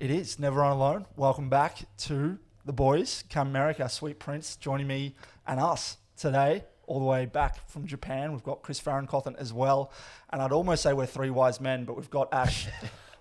It is Never On Alone. Welcome back to the boys. Cam Merrick, our sweet prince, joining me and us today, all the way back from Japan. We've got Chris Farron-Cothan as well. And I'd almost say we're three wise men, but we've got Ash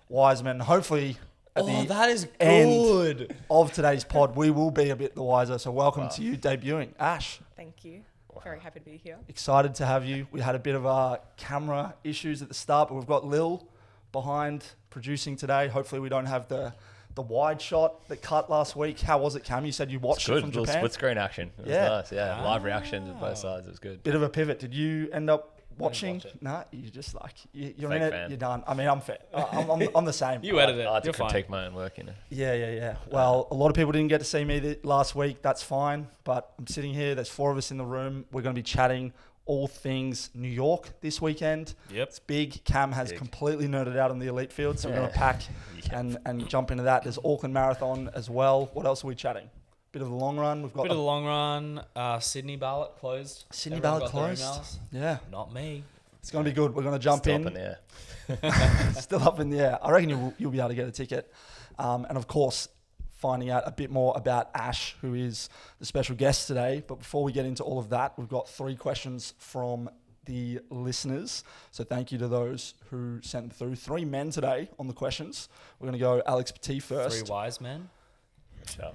Wiseman. Hopefully, at the that is end good. of today's pod, we will be a bit the wiser. So welcome to you debuting. Ash. Thank you. Very happy to be here. Excited to have you. We had a bit of camera issues at the start, but we've got Lil behind producing today. Hopefully we don't have the wide shot that cut last week. How was it, Cam? You said you watched it from Japan. Good. Split screen action. It was nice. Yeah, live reactions on both sides. It was good. Bit of a pivot. Did you end up watching? Watch it. Nah, you just like you're Fake in it. fan. You're done. I mean, I'm fair. I'm the same. You edited it. I had to critique my own work, Yeah. Well, a lot of people didn't get to see me last week. That's fine. But I'm sitting here. There's four of us in the room. We're going to be chatting all things New York this weekend. Yep. It's big. Cam has completely nerded out on the elite field, so we're going to pack and jump into that. There's Auckland Marathon as well. What else are we chatting? Bit of the long run. We've got Bit of the long run. Sydney ballot closed. Sydney Everyone ballot got their closed. emails? Yeah. Not me. It's going to be good. We're going to jump Still in. up in the air. Still up in the air. I reckon you'll be able to get a ticket. And of course, finding out a bit more about Ash, who is the special guest today. But before we get into all of that, we've got 3 questions from the listeners. So thank you to those who sent them through. 3 men today on the questions. We're going to go Alex Petit first. 3 wise men.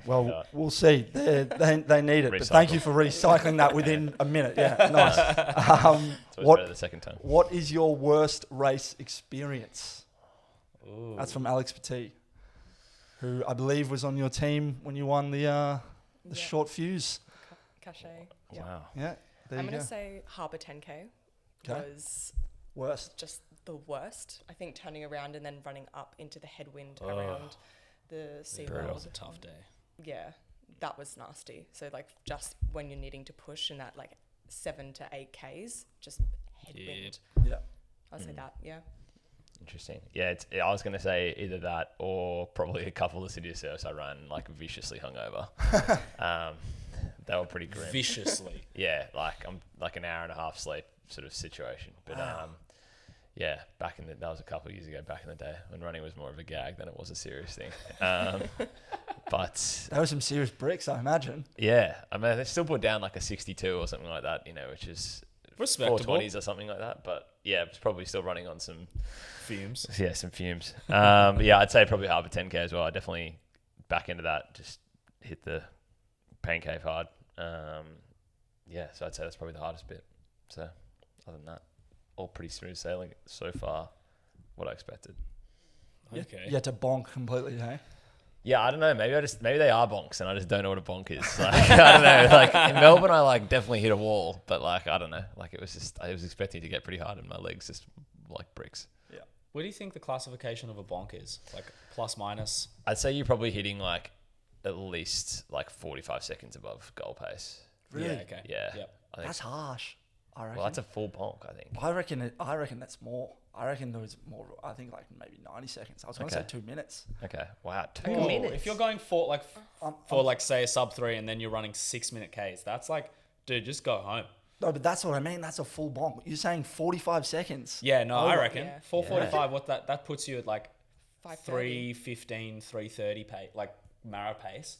Well, we'll see. They need it. But thank you for recycling that within a minute. Yeah, nice. It's always better the second time. What is your worst race experience? Ooh. That's from Alex Petit, who I believe was on your team when you won the short fuse. Cachet. Yeah. Wow. Yeah, there I'm you going go. to say Harbour 10K was Worst. just the worst. I think turning around and then running up into the headwind around the That SeaWorld. was a tough day. Yeah, that was nasty. So like just when you're needing to push in that like 7 to 8 Ks, just headwind. Yeah. I'll say that, yeah. Interesting. Yeah, I was going to say either that or probably a couple of the city of surfs I ran like viciously hungover. They were pretty grim. Viciously. Yeah, I'm like an hour and a half sleep sort of situation. But yeah, that was a couple of years ago, back in the day when running was more of a gag than it was a serious thing. But That was some serious bricks, I imagine. yeah, I mean, they still put down like a 62 or something like that, which is Respectable. 420s or something like that. But yeah, it's probably still running on some Fumes. Yeah, some fumes. But yeah, I'd say probably Harbour 10K as well. I definitely back into that, just hit the pain cave hard. Yeah, so I'd say that's probably the hardest bit. So other than that, all pretty smooth sailing so far, what I expected. Okay. You had to bonk completely, hey? Yeah, I don't know. Maybe they are bonks, and I just don't know what a bonk is. Like, I don't know. Like in Melbourne, I definitely hit a wall, but I don't know. It was just I was expecting to get pretty hard, and my legs just like bricks. Yeah. What do you think the classification of a bonk is? Like plus, minus? I'd say you're probably hitting at least 45 seconds above goal pace. Really? Yeah, okay. Yeah. Yep. I think. That's harsh, I reckon. Well, that's a full bonk, I think. I reckon that's more. I reckon there was more. I think maybe 90 seconds. I was going to say 2 minutes. Okay. Wow. Like a minute. If you're going for say a sub 3 and then you're running 6-minute Ks, that's dude, just go home. No, but that's what I mean. That's a full bonk. You're saying 45 seconds. Yeah, no, I Over. reckon. Yeah. 4:45, what that puts you at 5:30. 3:15, 3:30 pace, Mara pace.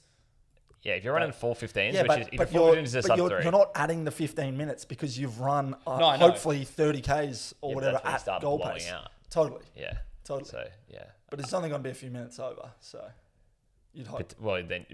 Yeah, if you're running 4:15, Yeah, which is a sub 3. you're not adding the 15 minutes because you've run No, I know. hopefully 30 Ks or Yeah, but whatever that's when you at start goal blowing pace. out. Totally. Yeah. Totally. So yeah. But it's only going to be a few minutes over, so you'd hope. But, then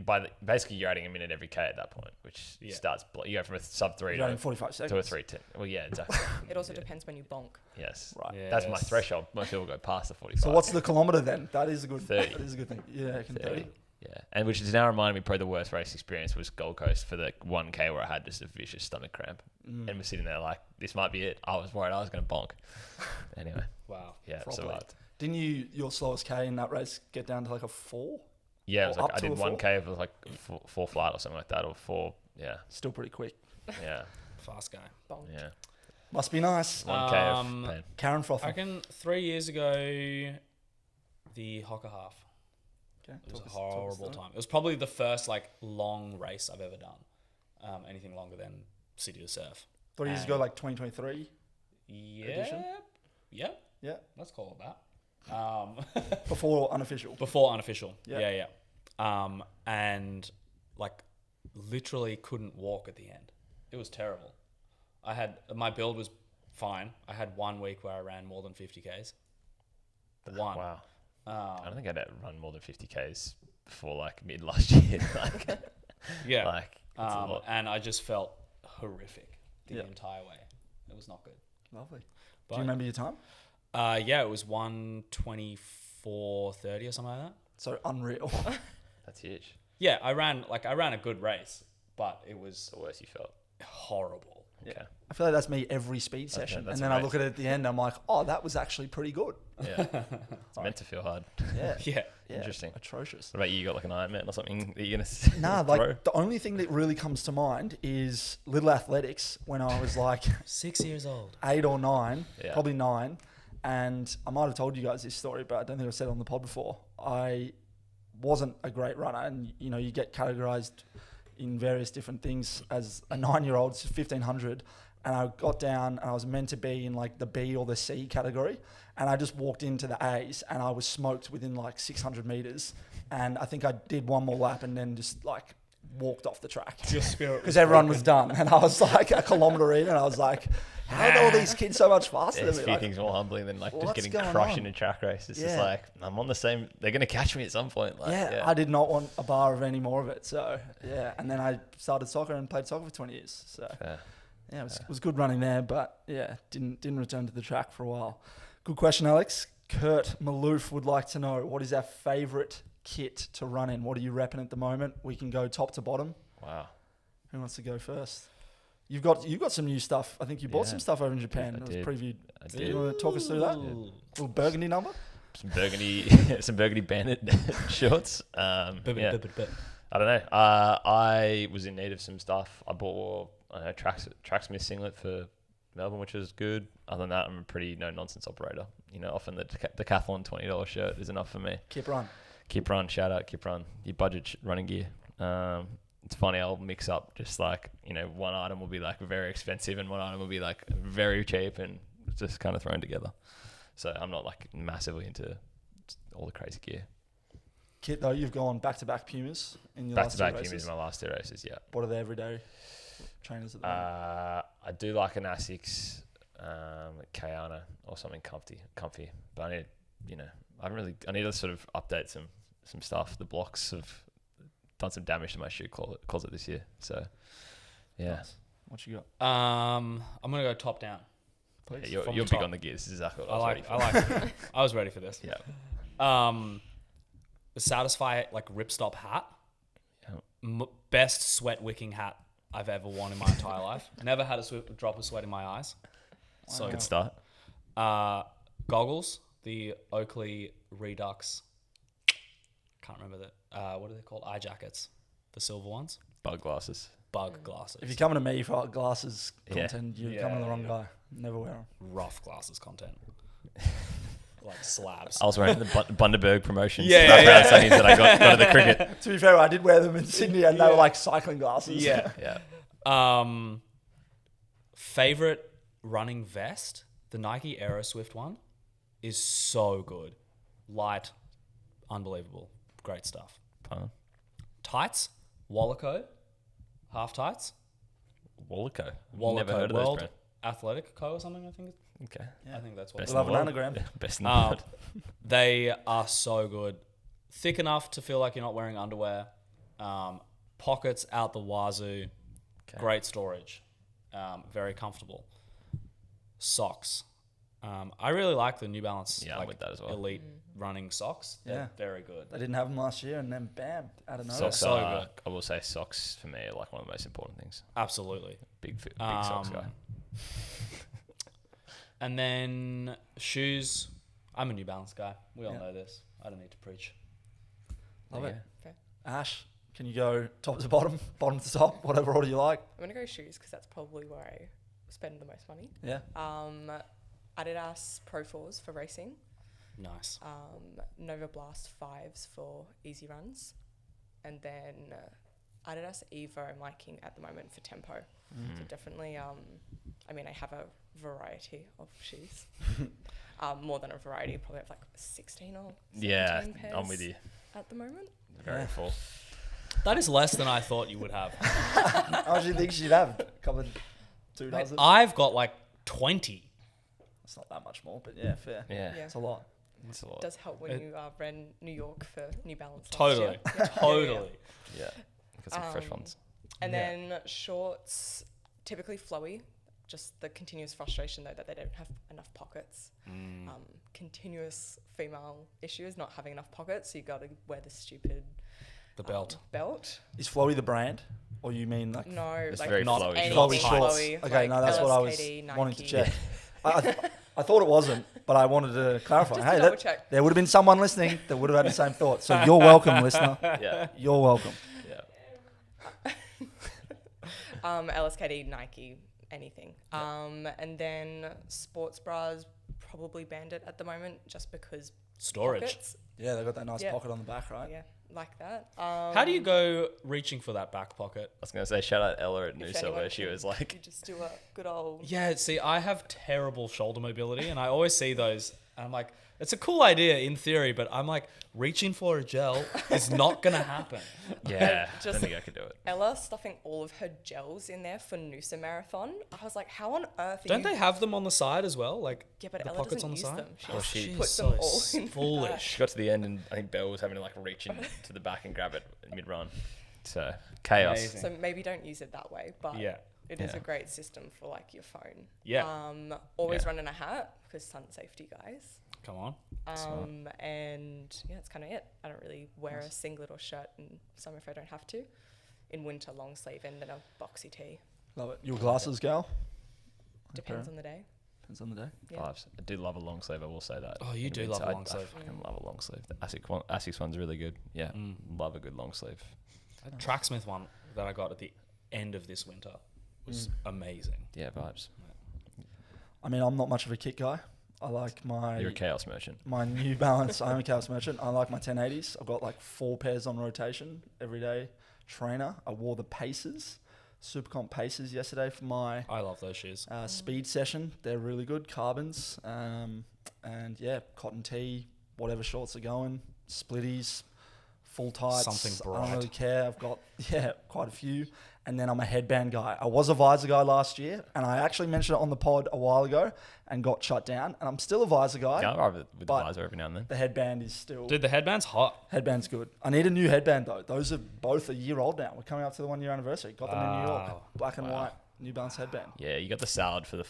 basically you're adding a minute every K at that point, which starts. You go from a sub 3 You're running 45 seconds. to a 3:10. Well, yeah, exactly. It also depends when you bonk. Yes. Right. Yeah. That's my threshold. Most people go past the 45. So what's the kilometre then? That is a good. 30. That is a good thing. Yeah, I can 30. Yeah, and which is now reminding me probably the worst race experience was Gold Coast for the 1K where I had just a vicious stomach cramp and was sitting there this might be it. I was worried I was going to bonk. Anyway, Wow. yeah, Probably. survived. Didn't your slowest K in that race get down to a 4? Yeah, it was Or up I to did a 4? 1K of four flat or something like that, or 4. Yeah, Still pretty quick. yeah, Fast guy. Bonk. yeah. Must be nice. 1K of pain. Karen I Frotham. reckon 3 years ago, the Hocker Half. Okay, It was talk a us horrible through it. time. It was probably the first long race I've ever done. Anything longer than City to Surf. 3 years ago, 2023. Yeah. Edition? Yep. Yeah. Let's call it that. Before unofficial. Before unofficial. Yeah. Yeah. And like literally couldn't walk at the end. It was terrible. My build was fine. I had 1 week where I ran more than 50 Ks. Wow. I don't think I'd run more than 50 Ks before like mid last year. Like, yeah. Like, it's a lot. And I just felt horrific the entire way. It was not good. Lovely. But, Do you remember your time? Yeah, it was 1:24:30 or something like that. So unreal. That's huge. Yeah, I ran a good race, but it was The worst you felt. horrible. Okay. I feel like that's me every speed session. that's And then I look at it at the end, I'm like, oh, that was actually pretty good. Yeah. It's meant to feel hard. Yeah. Yeah. Interesting. Atrocious. What about you? You got like an Ironman or something that you're going to Nah, throw? like the only thing that really comes to mind is Little Athletics when I was like 6 years old. 8 or 9, Yeah. probably 9. And I might have told you guys this story, but I don't think I've said it on the pod before. I wasn't a great runner, and you get categorized in various different things as a 9-year-old, 1500, and I got down and I was meant to be in like the B or the C category, and I just walked into the A's and I was smoked within like 600 meters, and I think I did one more lap and then just like walked off the track Your spirit. because everyone was done, and I was like a kilometer in, and I was like, how are all these kids so much faster There's than a me? few Like, things more humbling than like just what's getting going crushed on? in a track race. It's just Yeah. like, I'm on the same, they're going to catch me at some point. Like, yeah, I did not want a bar of any more of it. So yeah, and then I started soccer and played soccer for 20 years. So Fair. yeah, it was good running there, but yeah, didn't return to the track for a while. Good question, Alex. Kurt Maloof would like to know, what is our favourite kit to run in? What are you repping at the moment? We can go top to bottom. Wow. Who wants to go first? You've got some new stuff. I think you bought Yeah. some stuff over in Japan. I It was did. previewed. I Do did. you want to talk us through that? Ooh. Little burgundy number? Some burgundy, some burgundy bandit shorts. Yeah. I don't know. I was in need of some stuff. I bought a Tracksmith singlet for Melbourne, which was good. Other than that, I'm a pretty no-nonsense operator. Often the Decathlon $20 shirt is enough for me. Keep run. Kip Run, shout out Kip Run, your budget running gear. It's funny, I'll mix up just like, one item will be like very expensive and one item will be like very cheap, and it's just kind of thrown together. So I'm not like massively into all the crazy gear. Kit, though, you've gone back-to-back Pumas in your Back last to back two Pumas races. in my last 2 races, yeah. What are the everyday trainers at the moment? I do like an Asics, Kayana or something comfy. But I need, I need to sort of update some stuff. The blocks have done some damage to my shoe closet this year. So, yeah. Nice. What you got? I'm gonna go top down. Please. Yeah, From you're top. big on the gear. This is exactly what I I was ready for. I was ready for this. Yeah. The Satisfy like ripstop hat. Yeah. Best sweat wicking hat I've ever worn in my entire life. Never had a drop of sweat in my eyes. So Good start. goggles, the Oakley Redux. Can't remember that. What are they called? Eye jackets, the silver ones. Bug glasses. Bug glasses. If you're coming to me for glasses Yeah. content, you're Yeah, coming to the wrong yeah. guy. Never wear them. Rough glasses content. Like slabs. I was wearing the Bundaberg promotions. Yeah, background sayings that I got at the cricket. To be fair, I did wear them in Sydney, and they were like cycling glasses. Yeah. Yeah. Favorite running vest, the Nike Aeroswift one, is so good. Light, unbelievable, great stuff. Fun. Tights, Wallaco, half tights. Wallaco. Wallaco Never heard of those World brand. Athletic Co or something. I think. Okay. Yeah. I think that's what. Best It Love in an the world. anagram. Yeah, best in the is. world. They are so good. Thick enough to feel like you're not wearing underwear. Pockets out the wazoo. Okay. Great storage. Very comfortable. Socks. I really like the New Balance Yeah, I'm with that as well. elite running socks. They're Yeah. very good. They didn't have them last year, and then bam, out of nowhere. Socks So are, good. I will say socks for me are like one of the most important things. Absolutely. Big socks guy. And then shoes. I'm a New Balance guy. We all Yeah. know this. I don't need to preach. Love Yeah. it. Fair. Ash, can you go top to bottom, bottom to top, whatever order you like? I'm gonna go shoes because that's probably where I spend the most money. Yeah. Adidas Pro 4s for racing. Nice. Nova Blast 5s for easy runs, and then Adidas Evo I'm liking at the moment for tempo. So definitely, I mean, I have a variety of shoes. More than a variety, probably have like 16 or 17 pairs I'm with you. at the moment. Very full. That is less than I thought you would have. How much do you think she'd have? A couple of 2 Mate, dozen? I've got like 20. It's not that much more, but yeah, fair. Yeah. Yeah. It's a lot. It's a It lot. does help when you ran New York for New Balance. last Totally. year. Yeah. Totally. Yeah. Got some fresh ones. And Yeah. then shorts, typically flowy. Just the continuous frustration though that they don't have enough pockets. Continuous female issue is not having enough pockets, so you got to wear the stupid The belt. belt. Is Flowy the brand? Or you mean like No, It's like very not flowy. anything Flowy shorts? flowy, Okay, like no, that's what I was LSKD, wanting to Nike. check. I thought it wasn't, but I wanted to clarify. Just Hey, to double check. there would have been someone listening that would have had the same thought. So you're welcome, listener. Yeah. You're welcome. Yeah. LSKD, Nike, anything. And then sports bras, probably Bandit at the moment, just because Storage. pockets. Yeah, they got that nice Yeah. pocket on the back, right? Yeah, like that. How do you go reaching for that back pocket? I was going to say, shout out Ella at If Noosa anyone where she can- was like, you just do a good old. Yeah, see, I have terrible shoulder mobility, and I always see those, and I'm like, it's a cool idea in theory, but I'm like, reaching for a gel is not going to happen. yeah, I Just- don't think I could do it. Ella stuffing all of her gels in there for Noosa Marathon. I was like, how on earth are Don't you... they have them on the side as well? Like, Yeah, but the Ella pockets doesn't on the use side? them. She Oh, just she puts is them so all in the foolish. back. She got to the end and I think Belle was having to like reach into the back and grab it mid-run. So, chaos. Amazing. So maybe don't use it that way, but Yeah. it is Yeah. a great system for like your phone. Yeah. Always Yeah. running a hat because sun safety, guys. Come on. And yeah, that's kind of it. I don't really wear a singlet or shirt in summer if I don't have to. In winter, long sleeve and then a boxy tee. Love it. Your glasses, gal? Depends on the day. Depends on the day. Yeah. Vibes. I do love a long sleeve, I will say that. Oh, you In do winter, love a I- long sleeve. I fucking love a long sleeve. The Asics one's really good. Yeah, love a good long sleeve. That Tracksmith one that I got at the end of this winter was amazing. Yeah, vibes. I mean, I'm not much of a kit guy. I like my You're a chaos merchant. my New Balance. I'm a chaos merchant. I like my 1080s. I've got like 4 pairs on rotation every day. Trainer. I wore the Pacers, Supercomp Pacers yesterday for my I love those shoes. speed session. They're really good. Carbons. And yeah, cotton tee, whatever shorts are going. Splitties, full tights. Something I don't bright. really care. I've got, quite a few. And then I'm a headband guy. I was a visor guy last year, and I actually mentioned it on the pod a while ago and got shut down. And I'm still a visor guy. Yeah, I ride with the but- visor every now and then. The headband is still... Dude, the headband's hot. Headband's good. I need a new headband, though. Those are both a year old now. We're coming up to the 1 year anniversary. Got them in New York. Wow. Black and Wow. white. New Balance headband. Yeah, you got the salad for the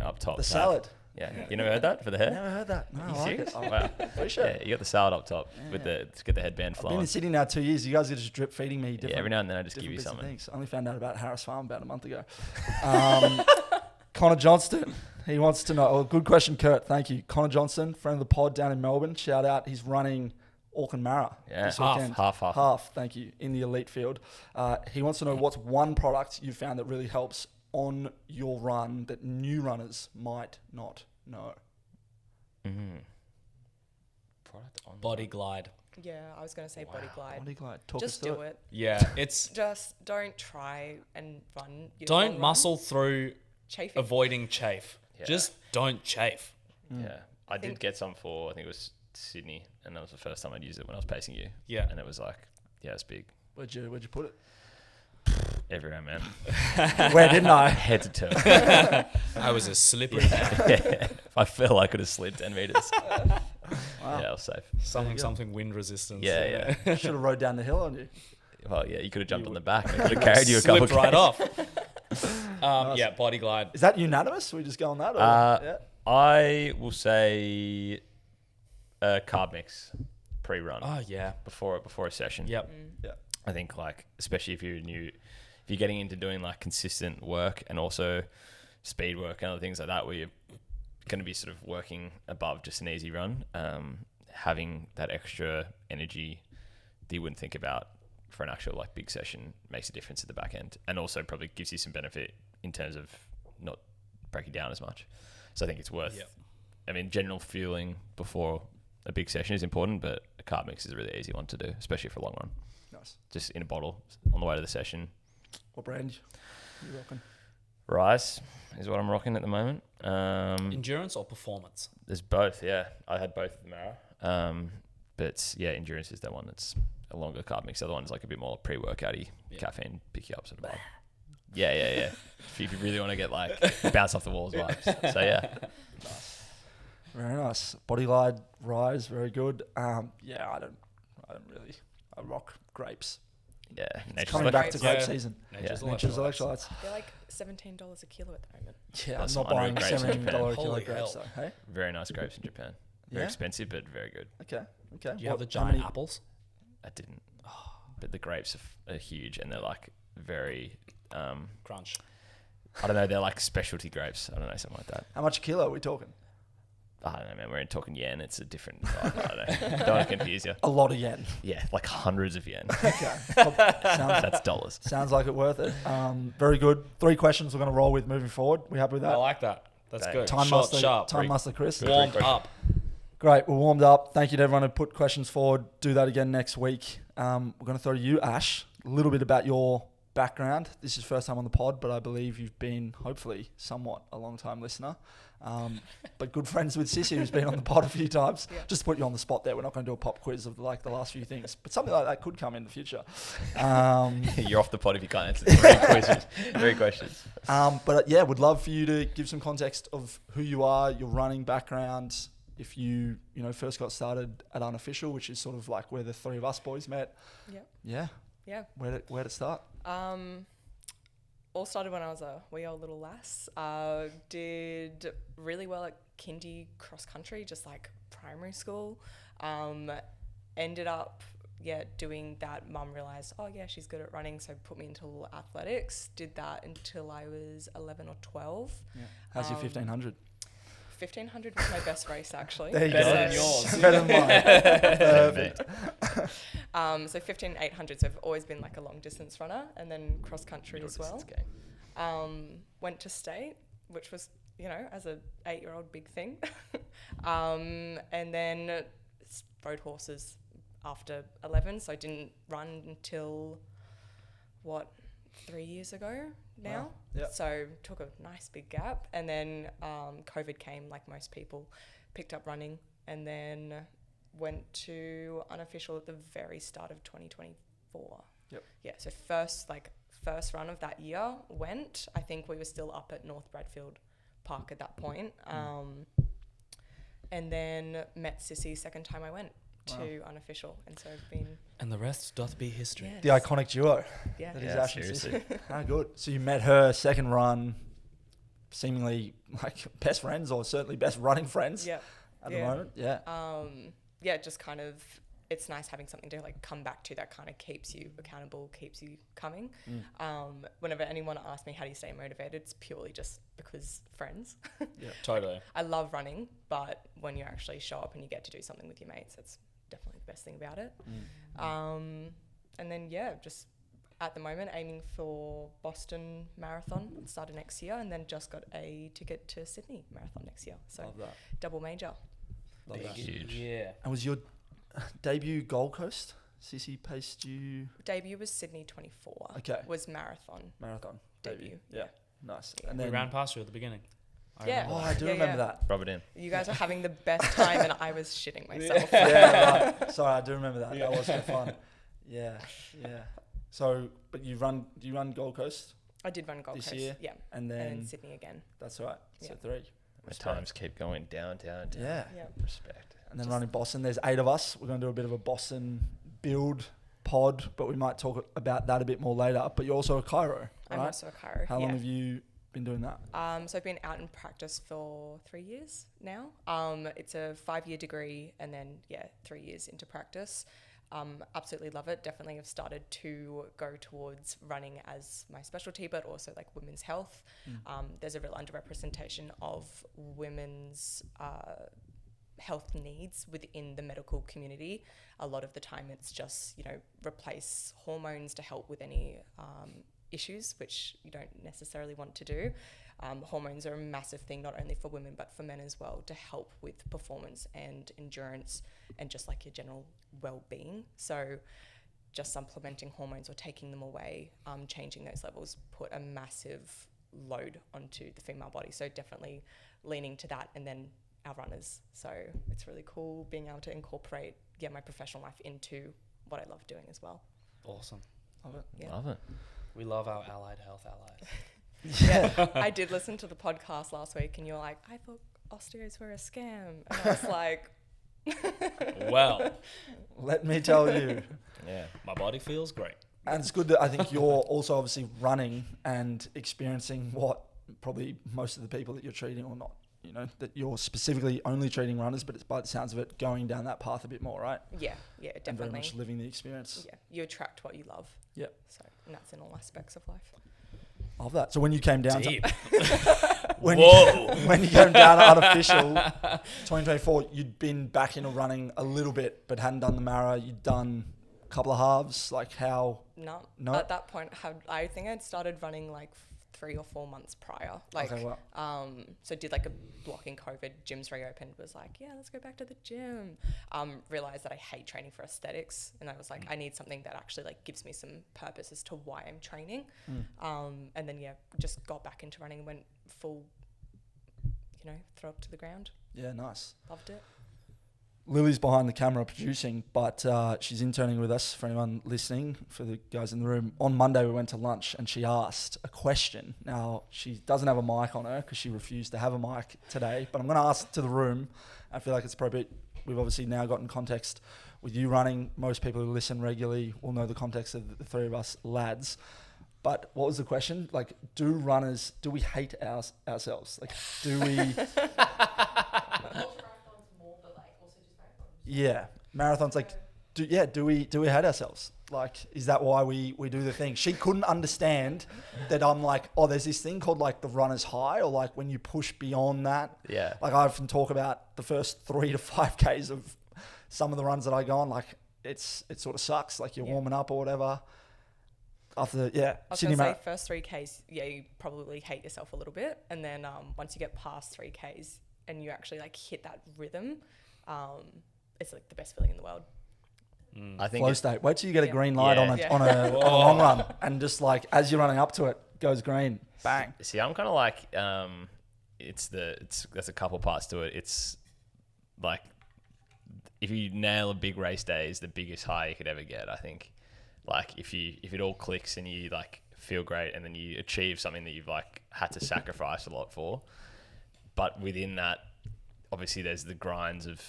up top. The salad. Yeah, you never heard that for the hair? Never heard that. No, I You like serious? it. I Wow. appreciate Yeah, it. you got the salad up top with to get the headband I've been flowing. in Sydney now 2 years. You guys are just drip feeding me different. Yeah, every now and then I just give different you bits of something. things. I only found out about Harris Farm about a month ago. Connor Johnston, he wants to know. Oh, good question, Kurt. Thank you. Connor Johnston, friend of the pod down in Melbourne. Shout out. He's running Auckland Mara Yeah. this Half, weekend. half. Half, thank you, in the elite field. He wants to know what's one product you found that really helps on your run that new runners might not know. Product on Body glide. Yeah, I was going to say Body Glide. Body glide. Talk Just us through do it. Yeah, it's Just don't try and run. Your don't long run. muscle through Chafing. avoiding chafe. Yeah. Just don't chafe. Yeah, I did think- get some for I think it was Sydney, and that was the first time I'd used it when I was pacing you. Yeah. and it was like, yeah, it's big Where'd you put it? everywhere, man. Where didn't I? Head to toe. I was a slippery man. If I feel I could have slid 10 meters. Wow. Yeah, I was safe. Something wind resistance. Yeah, yeah. Should have rode down the hill on you. Well, yeah, you could have jumped on the back. I could have carried you a couple Slipped right Ks. off. Yeah, body glide. Is that unanimous? We just go on that? Or? Yeah. I will say carb mix pre-run Oh yeah. before a session. Yep. Yeah. I think like especially if you're getting into doing like consistent work and also speed work and other things like that where you're going to be sort of working above just an easy run, having that extra energy that you wouldn't think about for an actual like big session makes a difference at the back end, and also probably gives you some benefit in terms of not breaking down as much. So I think it's worth. Yep. I mean, general fueling before a big session is important, but a carb mix is a really easy one to do, especially for a long run. Nice. Just in a bottle on the way to the session. What brand you rocking? Rise is what I'm rocking at the moment. Endurance or performance? There's both, yeah. I had both of them. But yeah, endurance is that one that's a longer carb mix. The other one's like a bit more pre-workout-y, caffeine, pick you up sort of vibe. Yeah. If you really want to get like bounce off the walls vibes. So yeah. Very nice. Bodyglide Rise, very good. I rock grapes. Yeah. It's coming back to grape Yeah. season. Nature's Nature's electrolytes. electrolytes. They're like $17 a kilo at the moment. Yeah, That's I'm not some buying grapes in $17 Japan. kilo Holy grapes hell. though. Hey? Very nice grapes in Japan. Very Yeah? expensive, but very good. Okay. Do you have the How giant many- apples? I didn't. But the grapes are huge and they're like very, Crunch. I don't know, they're like specialty grapes. I don't know, something like that. How much a kilo are we talking? I don't know, man. We're talking yen. It's a different. I don't know. Don't want to confuse you. A lot of yen. Yeah, like hundreds of yen. Okay. sounds, That's dollars. sounds like it worth it. Very good. 3 questions we're going to roll with moving forward. We happy with that? I like that. That's Dang. good. Time Short, master, sharp. time master Chris. Warmed Great up. Great. We're warmed up. Thank you to everyone who put questions forward. Do that again next week. We're going to throw to you, Ash, a little bit about your background. This is first time on the pod, but I believe you've been, hopefully, somewhat a long-time listener. But good friends with Sissy, who's been on the pod a few times. Yeah. Just to put you on the spot there. We're not going to do a pop quiz of like the last few things, but something like that could come in the future. You're off the pot if you can't answer the 3 questions. But yeah, would love for you to give some context of who you are, your running background. If you first got started at Unofficial, which is sort of like where the 3 of us boys met. Yeah. Yeah. Where to start? All started when I was a wee old little lass. Did really well at kindy cross country, just like primary school. Ended up doing that. Mum realised, she's good at running, so put me into athletics. Did that until I was 11 or 12. Yeah. How's your 1500? 1500 was my best race, actually. There you Better go. than yours. Better than mine. Perfect. So 15,800. So I've always been like a long distance runner, and then cross country as well. Went to state, which was, as a 8-year-old, big thing. And then rode horses after 11. So I didn't run until 3 years ago now. Wow. Yep. So took a nice big gap, and then COVID came, like most people, picked up running, and then went to Unofficial at the very start of 2024. Yep. Yeah, so first run of that year went. I think we were still up at North Bradfield Park at that point. And then met Sissy second time I went to Unofficial, and so I've been... And the rest doth be history. Yes. The iconic duo. Yeah. That is Yeah, Ash and seriously. Sissy. How good. So you met her second run, seemingly like best friends, or certainly best running friends Yeah. at the moment. Yeah. Just kind of, it's nice having something to like come back to that kind of keeps you accountable, keeps you coming. Whenever anyone asks me how do you stay motivated, it's purely just because friends. Totally. I love running, but when you actually show up and you get to do something with your mates, that's definitely the best thing about it. And then just at the moment aiming for Boston Marathon, started next year, and then just got a ticket to Sydney Marathon next year. So Love that. double major. Love that. Huge. Yeah. And was your debut Gold Coast? Sissy paced you Debut was Sydney 24. Okay. Was marathon. marathon Debut. Yeah. Nice. Yeah. And We then ran past you at the beginning. Yeah. I do Yeah, remember yeah. that. Rub it in. You guys were having the best time, and I was shitting myself. Yeah, right. Sorry, I do remember that. That was good fun. Yeah. So, but do you run Gold Coast? I did run Gold This Coast. year? Yeah. And then, And then Sydney again. that's right. So Yeah. 3. The times keep going down. Yeah. Yeah. Respect. And then running Boston. There's 8 of us. We're going to do a bit of a Boston build pod, but we might talk about that a bit more later. But you're also a chiro, I'm right? also a chiro. How long have you been doing that? So I've been out in practice for 3 years now. It's a 5-year degree, and then 3 years into practice. Absolutely love it. Definitely have started to go towards running as my specialty, but also like women's health. There's a real underrepresentation of women's health needs within the medical community. A lot of the time it's just, replace hormones to help with any issues, which you don't necessarily want to do. Hormones are a massive thing, not only for women but for men as well, to help with performance and endurance and just like your general well-being. So just supplementing hormones or taking them away, changing those levels, put a massive load onto the female body. So definitely leaning to that, and then our runners. So it's really cool being able to incorporate my professional life into what I love doing as well. Awesome. Love it. Yeah. Love it. We love our allied health allies. Yeah, I did listen to the podcast last week, and you're like, I thought osteos were a scam, and I was like, Well, Let me tell you. Yeah. my body feels great. And it's good that I think you're also obviously running and experiencing what probably most of the people that you're treating, or not, you know, that you're specifically only treating runners, but it's by the sounds of it going down that path a bit more, right? yeah, And very definitely. much living the experience. Yeah, you attract what you love. Yep. So, and that's in all aspects of life. Love that. So when you came down Deep. when Whoa. when you came down to Artificial 2024, you'd been back into running a little bit, but hadn't done the mara. You'd done a couple of halves. Like how? No, No? at that point, I think I'd started running like 3 or 4 months prior. Like, Okay, wow. so did like a block in COVID. Gyms reopened. Was like, yeah, let's go back to the gym. Realized that I hate training for aesthetics, and I was like, I need something that actually like gives me some purpose as to why I'm training. And then just got back into running and went full, throw up to the ground. Yeah, nice. Loved it. Lily's behind the camera producing, but she's interning with us. For anyone listening, for the guys in the room, on Monday we went to lunch and she asked a question. Now, she doesn't have a mic on her because she refused to have a mic today, but I'm going to ask it to the room. I feel like it's appropriate. We've obviously now gotten context with you running. Most people who listen regularly will know the context of the three of us lads. But what was the question? Like, do we hate ourselves? Like, do we... Yeah, marathons. Like, do we hate ourselves? Like, is that why we do the thing? She couldn't understand that I'm like, oh, there's this thing called like the runner's high, or like when you push beyond that. Yeah. Like I often talk about the first 3 to 5Ks of some of the runs that I go on. Like it sort of sucks. Like you're warming up or whatever. After I was Sydney going to Marathon. say first 3Ks, you probably hate yourself a little bit. And then once you get past 3Ks and you actually like hit that rhythm, it's like the best feeling in the world. I think Flow state. Wait till you get a green light Yeah. on Yeah. on a long run, and just like as you're running up to it, goes green, bang. See, I'm kind of like, that's a couple parts to it. It's like, if you nail a big race day is the biggest high you could ever get, I think. Like if it all clicks and you like feel great and then you achieve something that you've like had to sacrifice a lot for. But within that, obviously there's the grinds of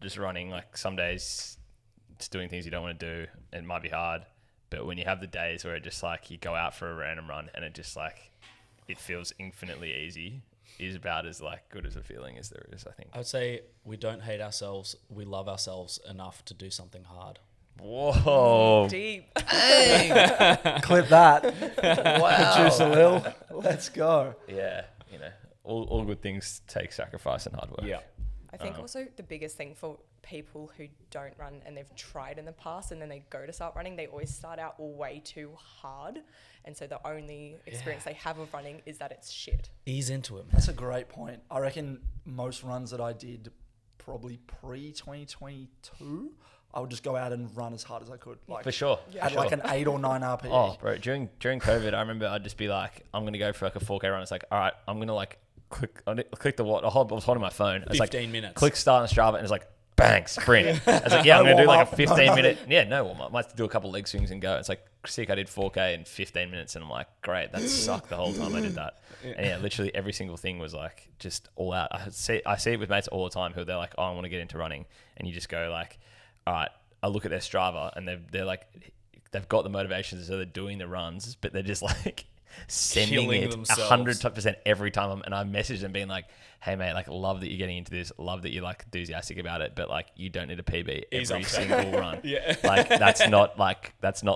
just running. Like some days it's doing things you don't want to do. It might be hard, but when you have the days where it just like you go out for a random run and it just like it feels infinitely easy, is about as like good as a feeling as there is, I think. I would say we don't hate ourselves. We love ourselves enough to do something hard. Whoa! Deep. Clip that. Wow! Producer Lil, let's go. Yeah, all good things take sacrifice and hard work. Yeah. I think also the biggest thing for people who don't run and they've tried in the past and then they go to start running, they always start out way too hard. And so the only experience they have of running is that it's shit. Ease into it, man. That's a great point. I reckon most runs that I did probably pre-2022, I would just go out and run as hard as I could. Like For sure. Yeah. at like an 8 or 9 RPE. Oh, bro, during COVID, I remember I'd just be like, I'm going to go for like a 4K run. It's like, all right, I'm going to like click the what? I was holding my phone. It's 15 like, minutes. Click start on Strava and it's like, bang, sprint. I was like, yeah, I'm going to do like a 15 minute. Yeah, no warm up. Might have to do a couple leg swings and go. It's like, sick, I did 4K in 15 minutes. And I'm like, great, that sucked the whole time I did that. And yeah, literally every single thing was like just all out. I see it with mates all the time who they're like, oh, I want to get into running. And you just go like, all right, I look at their Strava and they're like, they've got the motivations, so they're doing the runs, but they're just like sending Killing it themselves. 100% every time. And I message them being like, hey mate, like love that you're getting into this, love that you're like enthusiastic about it, but like you don't need a PB Ease every up. single run. Yeah. Like that's not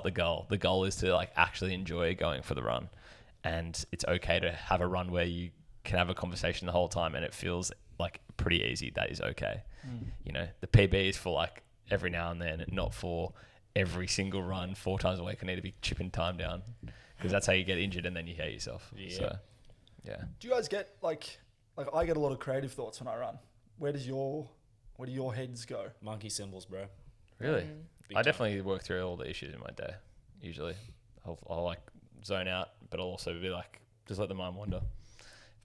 the goal. The goal is to like actually enjoy going for the run. And it's okay to have a run where you can have a conversation the whole time and it feels like pretty easy. That is okay. The PB is for like every now and then, not for every single run 4 times a week. I need to be chipping time down because that's how you get injured and then you hate yourself. Yeah. So, Yeah. Do you guys get like I get a lot of creative thoughts when I run. Where do your heads go? Monkey symbols, bro. Really? Big I time. definitely work through all the issues in my day. Usually, I'll like zone out, but I'll also be like, just let the mind wander.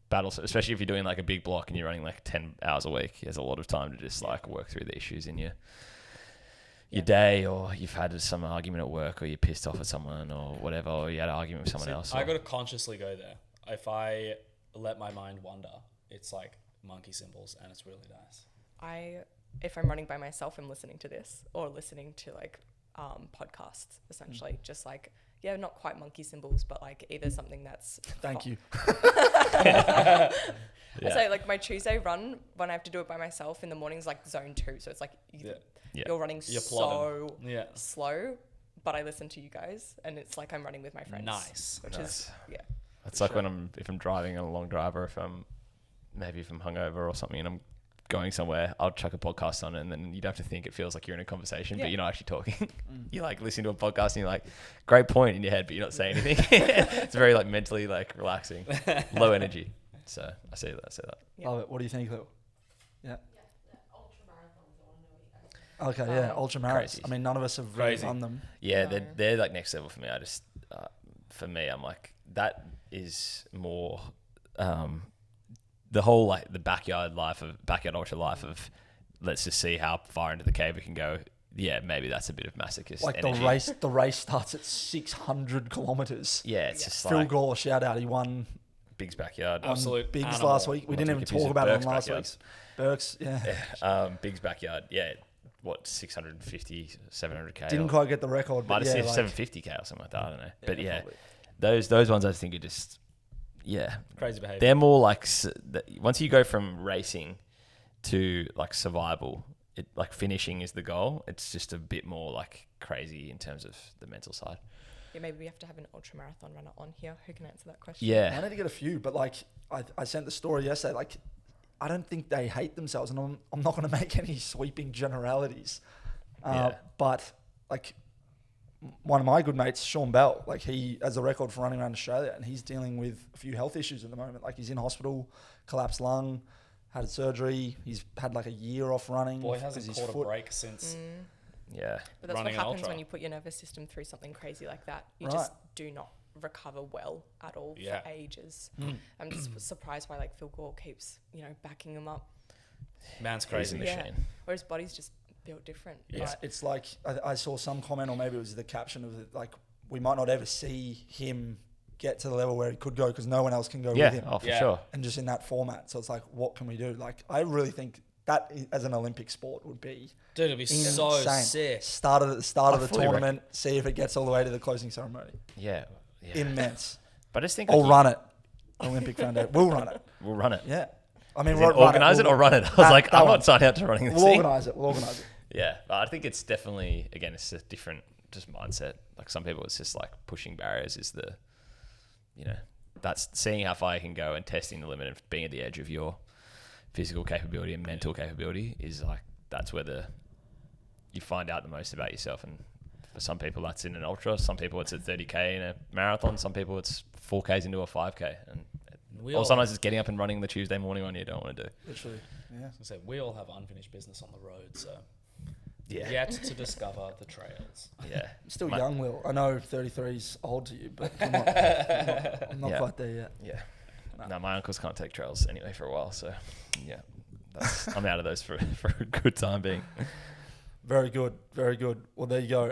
Battles, especially if you're doing like a big block and you're running like 10 hours a week. There's a lot of time to just like work through the issues in your day, or you've had some argument at work, or you're pissed off at someone, or whatever, or you had an argument with someone else. I got to consciously go there. If I let my mind wander, it's like monkey symbols, and it's really nice. If I'm running by myself, I'm listening to this or listening to like podcasts, essentially, just like, not quite monkey symbols, but like either something that's Thank you. I say like my Tuesday run, when I have to do it by myself in the mornings, like zone 2, so it's like you're running You're so plodding. slow, but I listen to you guys and it's like I'm running with my friends. Nice. Which is It's like when if I'm driving on a long drive, or if I'm hungover or something and I'm going somewhere, I'll chuck a podcast on it, and then you don't have to think. It feels like you're in a conversation, but you're not actually talking. You like listening to a podcast and you're like, great point in your head, but you're not saying anything. It's very like mentally like relaxing, low energy. So I say that. Love it. What do you think, Lou? Yeah. the ultra marathons, I want to know what you guys think. Okay, yeah, ultra marathons. Crazy. I mean, none of us have really Crazy. run them. Yeah, No. they're like next level for me. For me, I'm like, that is more the whole like the backyard ultra life of let's just see how far into the cave we can go. Yeah, maybe that's a bit of masochist Like energy. the race starts at 600 kilometers. Yeah, it's just Phil like Gore, shout out, he won Big's backyard. on Absolute Bigs animal. last week. We Not didn't to even confuse talk with about it on Burke's last backyard. week's. Burke's, yeah. Big's backyard. Yeah, what 650, 700k. Didn't or- quite get the record, might but have yeah, said like, 750k or something like that. I don't know. But yeah, probably. those ones I think are just Crazy behavior. they're more like once you go from racing to like survival, it like finishing is the goal. It's just a bit more like crazy in terms of the mental side. Yeah, maybe we have to have an ultra marathon runner on here who can answer that question. Yeah, I need to get a few, but like I sent the story yesterday. Like, I don't think they hate themselves, and I'm not going to make any sweeping generalities. But like one of my good mates, Sean Bell, like he has a record for running around Australia, and he's dealing with a few health issues at the moment. Like he's in hospital, collapsed lung, had surgery. He's had like a year off running. Boy because hasn't his caught a foot- break since. yeah. But that's what Running an happens ultra. when you put your nervous system through something crazy like that. You Right. just do not recover well at all Yeah. for ages. I'm just surprised why like Phil Gore keeps, backing him up. Man's He's a crazy. machine. Or his body's just built different. It's like I saw some comment, or maybe it was the caption of it, like we might not ever see him get to the level where he could go because no one else can go Yeah, with him, oh for Yeah. sure. and just in that format. So it's like, what can we do? Like, I really think that as an Olympic sport would be Dude, it'd be so insane. sick. Start at the start I of the fully tournament, see if it gets all the way to the closing ceremony. Yeah. Immense. But I just think I'll like, run it. Olympic Foundation. We'll run it. we'll run it. Yeah. I mean, Is it organise it or run it? I was like, I'm not signing up to running this We'll thing. organise it. We'll organise it. Yeah, but I think it's definitely, again, it's a different just mindset. Like some people, it's just like pushing barriers is the, that's seeing how far you can go and testing the limit of being at the edge of your physical capability and mental capability is like, that's where you find out the most about yourself. And for some people, that's in an ultra. Some people, it's at 30K in a marathon. Some people, it's 4Ks into a 5K. And or sometimes it's getting up and running the Tuesday morning one you don't want to do. Literally. Yeah. So we all have unfinished business on the road, so Yeah. yet to discover the trails. Yeah. I'm still My- young, Will. I know 33 is old to you, but come on. I'm not Yeah. quite there yet. Yeah. No, my uncles can't take trails anyway for a while, so yeah, I'm out of those for a good time being. Very good. Very good. Well, there you go.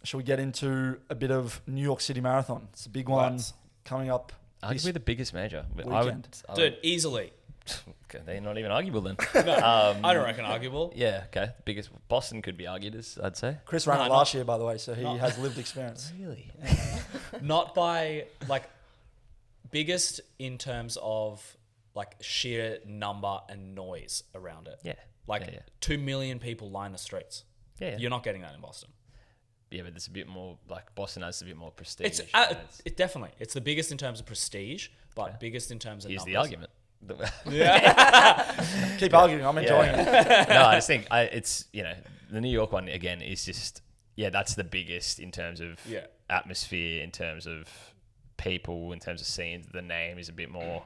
Shall we get into a bit of New York City Marathon? It's a big one Let's. coming up. Arguably the biggest major. Weekend. Dude, easily. Okay, they're not even arguable then. I don't reckon arguable. Yeah, okay. Biggest Boston could be argued as I'd say. Chris ran No, it not- last year, by the way, so he not- has lived experience. Really? Not by biggest in terms of sheer number and noise around it. Yeah. Yeah. 2 million people line the streets. Yeah. You're not getting that in Boston. Yeah, but there's a bit more Boston has a bit more prestige. It's and it definitely. It's the biggest in terms of prestige, but biggest in terms of here's numbers. the argument. Keep arguing. I'm enjoying it. No, I just think it's the New York one again is just that's the biggest in terms of Yeah. atmosphere, in terms of people in terms of scenes, the name is a bit more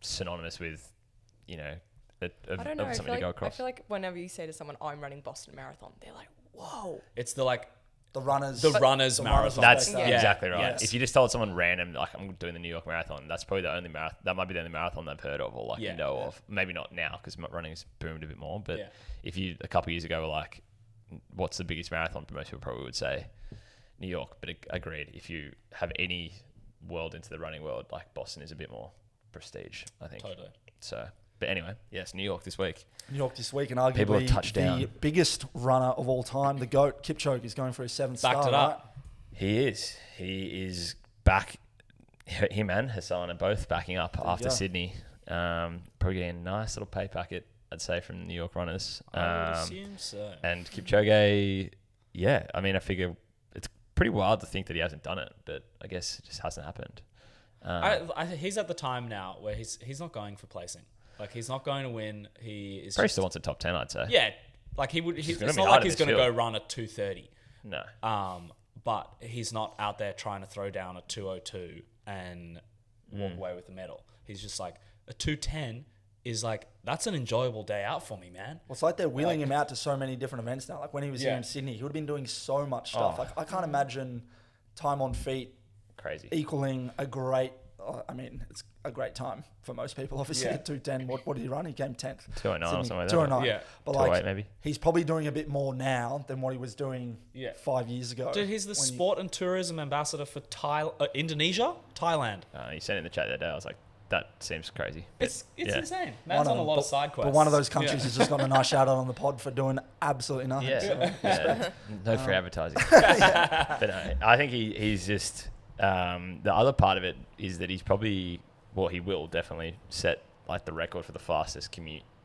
synonymous with, you know, I don't know. something to go across. I feel like whenever you say to someone, "I'm running Boston Marathon," they're like, "Whoa!" It's the like The runners. the runners the marathon. runners That's Yeah. exactly right. Yes. If you just told someone random, like I'm doing the New York Marathon, that's probably the only marathon. That might be the only marathon they've heard of or like Yeah, know yeah. of. Maybe not now because running's boomed a bit more. But Yeah. if you a couple of years ago were like, "What's the biggest marathon?" Most people probably would say New York. But agreed. If you have any world into the running world, like Boston is a bit more prestige, I think. Totally. So, but anyway, yes, New York this week. New York this week, and People have arguably touched down. the biggest runner of all time, the GOAT, Kipchoge, is going for his 7th Backed star. it up. He is back. Him and Hassan are both backing up There you after go. Sydney. Probably getting a nice little pay packet, I'd say, from the New York runners. I would assume so. And Kipchoge, yeah, I mean, I figure it's pretty wild to think that he hasn't done it, but I guess it just hasn't happened. He's at the time now where he's not going for placing. Like he's not going to win. He is Probably just, still wants a top 10, I'd say. yeah. Like he would. gonna It's be not hard like in he's this going to go field. run a 2:30. No. But he's not out there trying to throw down a 2:02 and walk away with the medal. He's just like a 2:10 is like that's an enjoyable day out for me, man. Well, it's like they're wheeling him out to so many different events now. Like when he was here Yeah. in Sydney, he would have been doing so much stuff. Oh. Like I can't imagine time on feet Crazy. equaling a great. I mean, it's a great time for most people. Obviously, Yeah. at 2:10, what did he run? He came 10th. 209 or Sydney, something like that. 209. Yeah. But 208 like, maybe. he's probably doing a bit more now than what he was doing Yeah. 5 years ago. Dude, he's the when he- sport and tourism ambassador for Indonesia, Thailand. He sent in the chat the other day. I was like, that seems crazy. It's yeah. insane. Man's on a lot of side quests. But one of those countries Yeah. has just gotten a nice shout out on the pod for doing absolutely nothing. Yeah. So, Yeah. No free advertising. But no, I think he's just the other part of it is that he's probably he will definitely set like the record for the fastest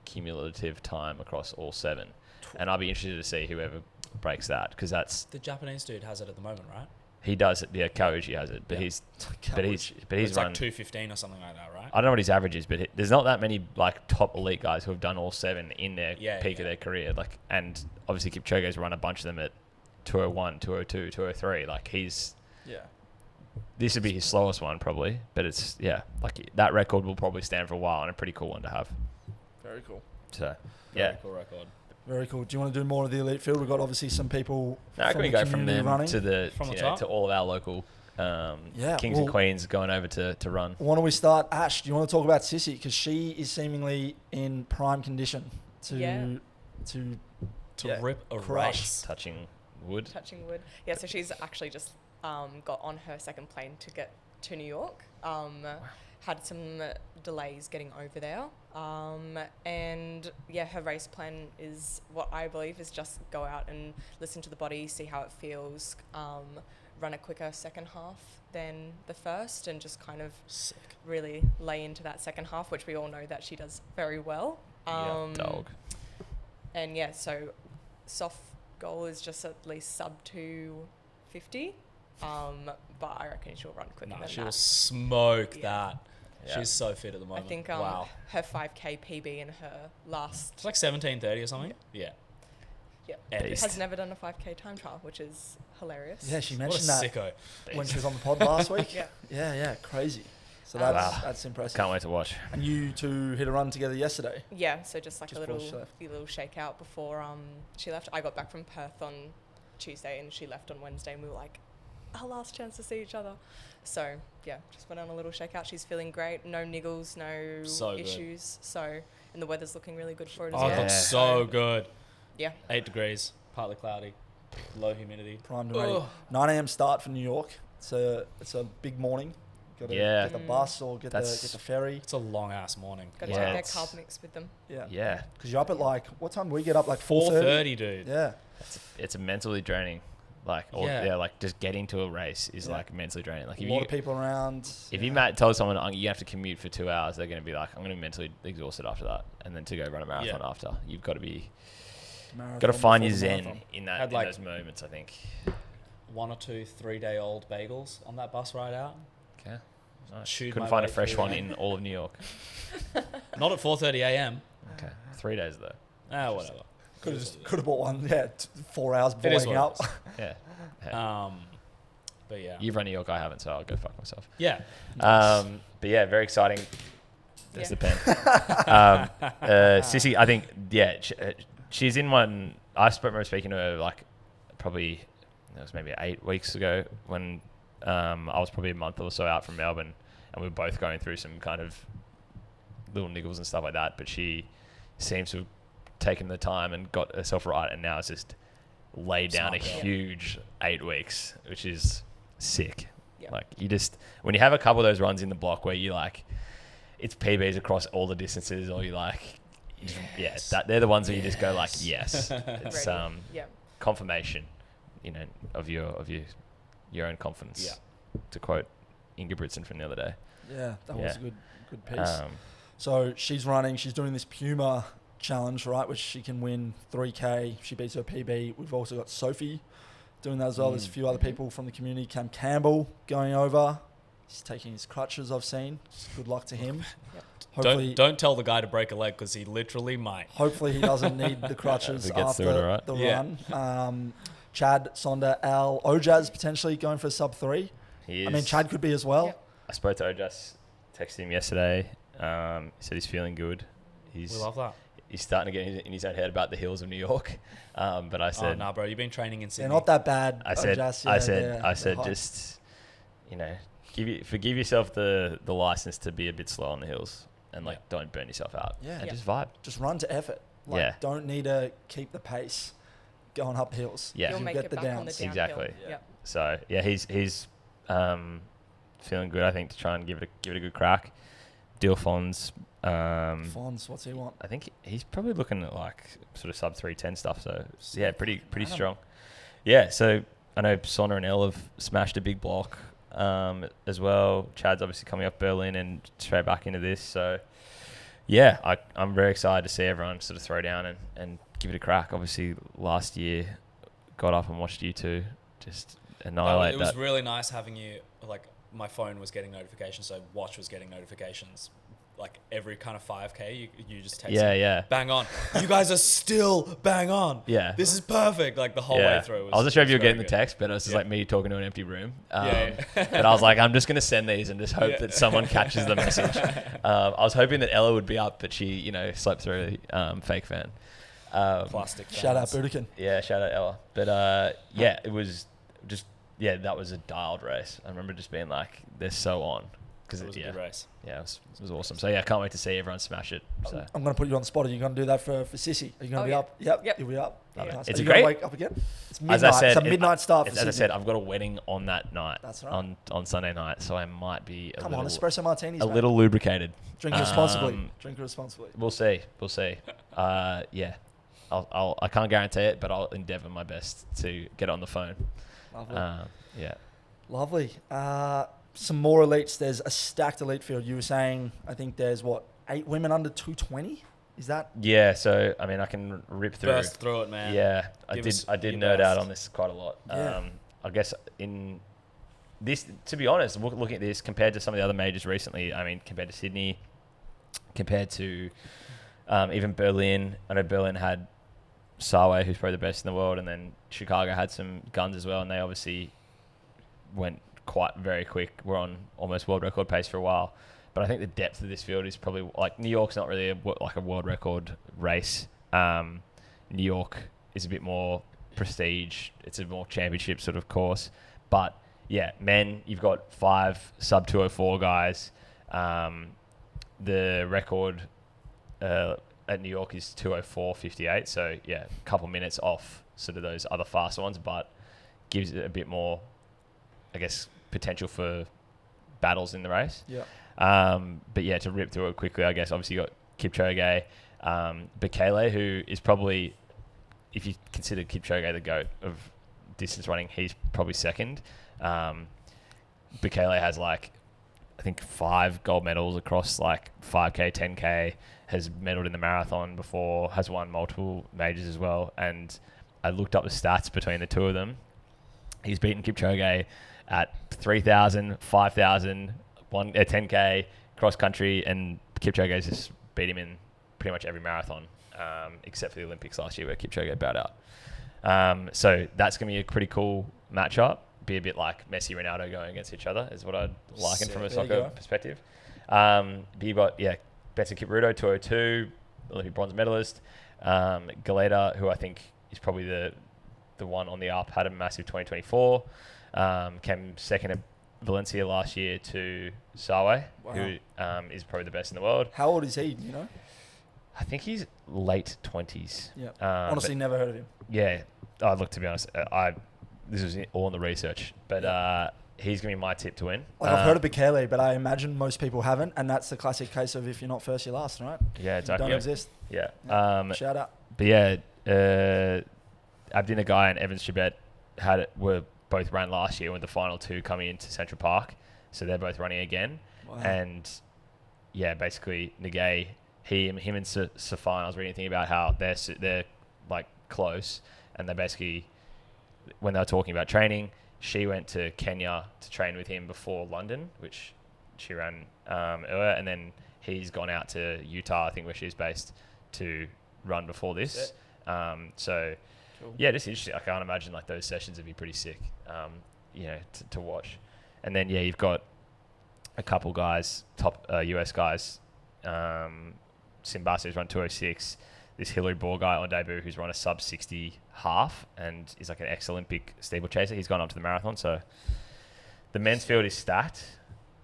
cumulative time across all 7, and I'll be interested to see whoever breaks that because that's The Japanese dude has it at the moment, right? he does it. Yeah, Kyoji has it, but Yeah. he's Kyoji. It's run. like 2:15 or something like that, right? I don't know what his average is, but there's not that many like top elite guys who have done all 7 in their peak of their career. Like, and obviously Kipchoge's run a bunch of them at 201, 202, 203. Like yeah. this would be his slowest one probably, but it's like that record will probably stand for a while and a pretty cool one to have. Very cool. So Very cool record. Very cool. Do you want to do more of the elite field? We've got obviously some people Now can we go from community them running. to the From the you know, top? to all of our local kings and well- queens going over to run? Why don't we start? Ash, do you want to talk about Sissy? Because she is seemingly in prime condition to Yeah. to To rip a crush. race. Touching wood. Touching wood. Yeah, so she's actually just got on her second plane to get to New York. Had some delays getting over there. And yeah, her race plan is what I believe is just go out and listen to the body, see how it feels, run a quicker second half than the first, and just kind of Sick. really lay into that second half, which we all know that she does very well. Dog. And yeah, so soft goal is just at least sub 250. But I reckon she'll run quicker No, than she'll that. smoke Yeah. that. Yeah. She's so fit at the I moment. think wow. her 5K PB in her last It's like 17:30 or something. Yeah. Epic. Beast. has never done a 5K time trial, which is hilarious. yeah, she What a mentioned that sicko. when she was on the pod last week. Yeah. yeah, crazy. So Wow. that's impressive. Can't wait to watch. And you two hit a run together yesterday. Yeah, so just like Just a before little she left. little shakeout before she left. I got back from Perth on Tuesday and she left on Wednesday, and we were like, our last chance to see each other. So yeah, just went on a little shakeout. She's feeling great. No niggles, no So good. issues. So, and the weather's looking really good for it as Oh, it well. looks so good. Yeah. 8 degrees, partly cloudy, low humidity. Primed and ready. Ugh. 9 a.m. start for New York. It's a big morning. Got to Yeah. get the bus or get That's- the ferry. It's a long ass morning. Got to Yeah, take their it's- carb mix with them. Yeah. Yeah, Because you're up at like, what time do we get up? Like 4:30, dude. Yeah. it's a mentally draining. Like, like just getting to a race is Yeah. like mentally draining. Like A if lot you of people around. if you tell someone you have to commute for 2 hours, they're going to be like, I'm going to be mentally exhausted after that, and then to go run a marathon after, you've got to be Marathon got to find before your the zen marathon. in that Had in like- those moments. I think. 1 or 2 3-day-old bagels on that bus ride out. Okay. Nice. Chewed Couldn't my find a way fresh through one that. in all of New York. Not at 4:30 a.m. Okay. 3 days though. Whatever. Could have bought one. Yeah, 4 hours before It is waking what up. it Yeah. Hey. But yeah. You've run New York, I haven't, so I'll go fuck myself. Yeah. But yeah, very exciting. There's Yeah. the pen. Sissy, I think, yeah, she's in one. I remember speaking to her like probably, it was maybe 8 weeks ago when I was probably a month or so out from Melbourne, and we were both going through some kind of little niggles and stuff like that. But she seems to have taken the time and got herself right, and now it's just laid down a Smart girl. huge 8 weeks, which is sick. Yeah. Like you just, when you have a couple of those runs in the block where you like, it's PBs across all the distances, or you like, they're the ones where you just go like, yes, it's Ready. Yeah. confirmation, of your own confidence. Yeah. To quote Inga Britson from the other day. Yeah, that was Yeah. a good piece. So she's doing this Puma challenge, right, which she can win 3K. She beats her PB. We've also got Sophie doing that as well. There's a few other people from the community. Cam Campbell going over. He's taking his crutches, I've seen. Just good luck to him. Yep. Hopefully, Don't tell the guy to break a leg because he literally might. hopefully he doesn't need the crutches If he gets through it, after alright. the Yeah. run. Chad, Sonda, Al, Ojaz potentially going for sub 3. He is. I mean, Chad could be as well. Yep. I spoke to Ojas, texted him yesterday. He said he's feeling good. We love that. He's starting to get in his own head about the hills of New York. But I Oh, said, nah, bro. You've been training in Sydney. They're not that bad. I said, Ojaz, I yeah, said, I they're said, hot. just, forgive yourself the license to be a bit slow on the hills and like don't burn yourself out. Yeah. And Yeah. just vibe. Just run to effort. Like, Yeah. don't need to keep the pace going up hills. Yeah. You'll You make get it the back on the downs. downhill. Exactly. Yep. So yeah, he's feeling good. I think to try and give it a good crack. Dilfon's, Fons, what's he want? I think he's probably looking at like sort of sub 310 stuff. So yeah, pretty Animal. strong. Yeah. So I know Sonna and Elle have smashed a big block as well. Chad's obviously coming off Berlin and straight back into this. So yeah, I'm very excited to see everyone sort of throw down and give it a crack. Obviously last year got up and watched you two just annihilate It was that. really nice having you, like, my phone was getting notifications, so Watch was getting notifications. Like, every kind of 5K, you just text me, Yeah. bang on. You guys are still bang on. Yeah. This is perfect. Like, the whole way through. I wasn't sure if you were very getting the good. text, but it was just Yeah. like me talking to an empty room. Yeah. But I was like, I'm just going to send these and just hope Yeah. that someone catches the message. I was hoping that Ella would be up, but she, slept through fake fan. Plastic. Shout out fans. Budokan. Yeah, shout out Ella. But yeah, it was just, that was a dialed race. I remember just being like, they're so on. Because It was a good race. Yeah, it was awesome. So yeah, I can't wait to see everyone smash it. So I'm going to put you on the spot. Are you going to do that for Sissy? Are you going to Oh, be yeah. up? Yep. Yep. You'll be up. Yeah. Nice. It's Are a you gonna great- wake up again? It's as midnight. I said, it's a midnight start for as I Sydney. said, I've got a wedding on that night. That's right. On Sunday night, so I might be Come on, espresso martinis. a mate. little lubricated. Drink responsibly. Um, Drink responsibly. We'll see. Yeah, I can't guarantee it, but I'll endeavour my best to get it on the phone. Lovely. Yeah. Lovely. Some more elites. There's a stacked elite field. You were saying, I think there's 8 women under 220? Is that? Yeah. So I mean, I can rip through. Burst through it, man. Yeah, Give us I did your nerd out best. on this quite a lot. Yeah. I guess in this, to be honest, looking at this compared to some of the other majors recently, I mean, compared to Sydney, compared to even Berlin. I know Berlin had Sarway, who's probably the best in the world, and then Chicago had some guns as well, and they obviously went quite very quick. We're on almost world record pace for a while. But I think the depth of this field is probably like New York's not really like a world record race. New York is a bit more prestige. It's a more championship sort of course. But yeah, men, you've got 5 sub 204 guys. The record at New York is 204.58. So yeah, a couple minutes off sort of those other faster ones, but gives it a bit more, I guess, potential for battles in the race. Yeah. But yeah, to rip through it quickly, I guess obviously you got Kipchoge, Bekele, who is probably, if you consider Kipchoge the GOAT of distance running, he's probably second. Bekele has like, I think 5 gold medals across like 5K, 10K, has medaled in the marathon before, has won multiple majors as well. And I looked up the stats between the two of them. He's beaten Kipchoge at 3,000, 5,000, 10K, cross country, and Kipchoge's just beat him in pretty much every marathon, except for the Olympics last year where Kipchoge bowed out. So that's going to be a pretty cool matchup. be a bit like Messi, Ronaldo going against each other is what I'd liken from a There you soccer go. perspective. But you've got Betsy Kipruto, 202, Olympic bronze medalist. Galeta, who I think is probably the one on the up, had a massive 2024. Came second at Valencia last year to Sawe, Wow. who is probably the best in the world. How old is he? Do you know? I think he's late 20s. Yeah. Um, Honestly, never heard of him. Yeah. Look, to be honest, this was all in the research, but he's going to be my tip to win. Like I've heard of Bekele, but I imagine most people haven't, and that's the classic case of if you're not first, you're last, right? Yeah, exactly. Don't exist. Yeah. Shout out. But yeah, Abdi Nagai and Evans Chibet were both ran last year with the final two coming into Central Park. So they're both running again. Wow. And yeah, basically Nagai, him and Safan, I was reading a thing about how they're like close, and they basically, when they were talking about training, she went to Kenya to train with him before London, which she ran earlier, and then he's gone out to Utah, I think, where she's based, to run before this. So Cool. yeah, just interesting. I can't imagine like those sessions would be pretty sick, to watch. And then you've got a couple guys, top US guys. Simbasa, who's run 206. This Hillary Ball guy on debut who's run a sub 60 half and is like an ex-Olympic steeplechaser. He's gone up to the marathon. So the men's field is stacked.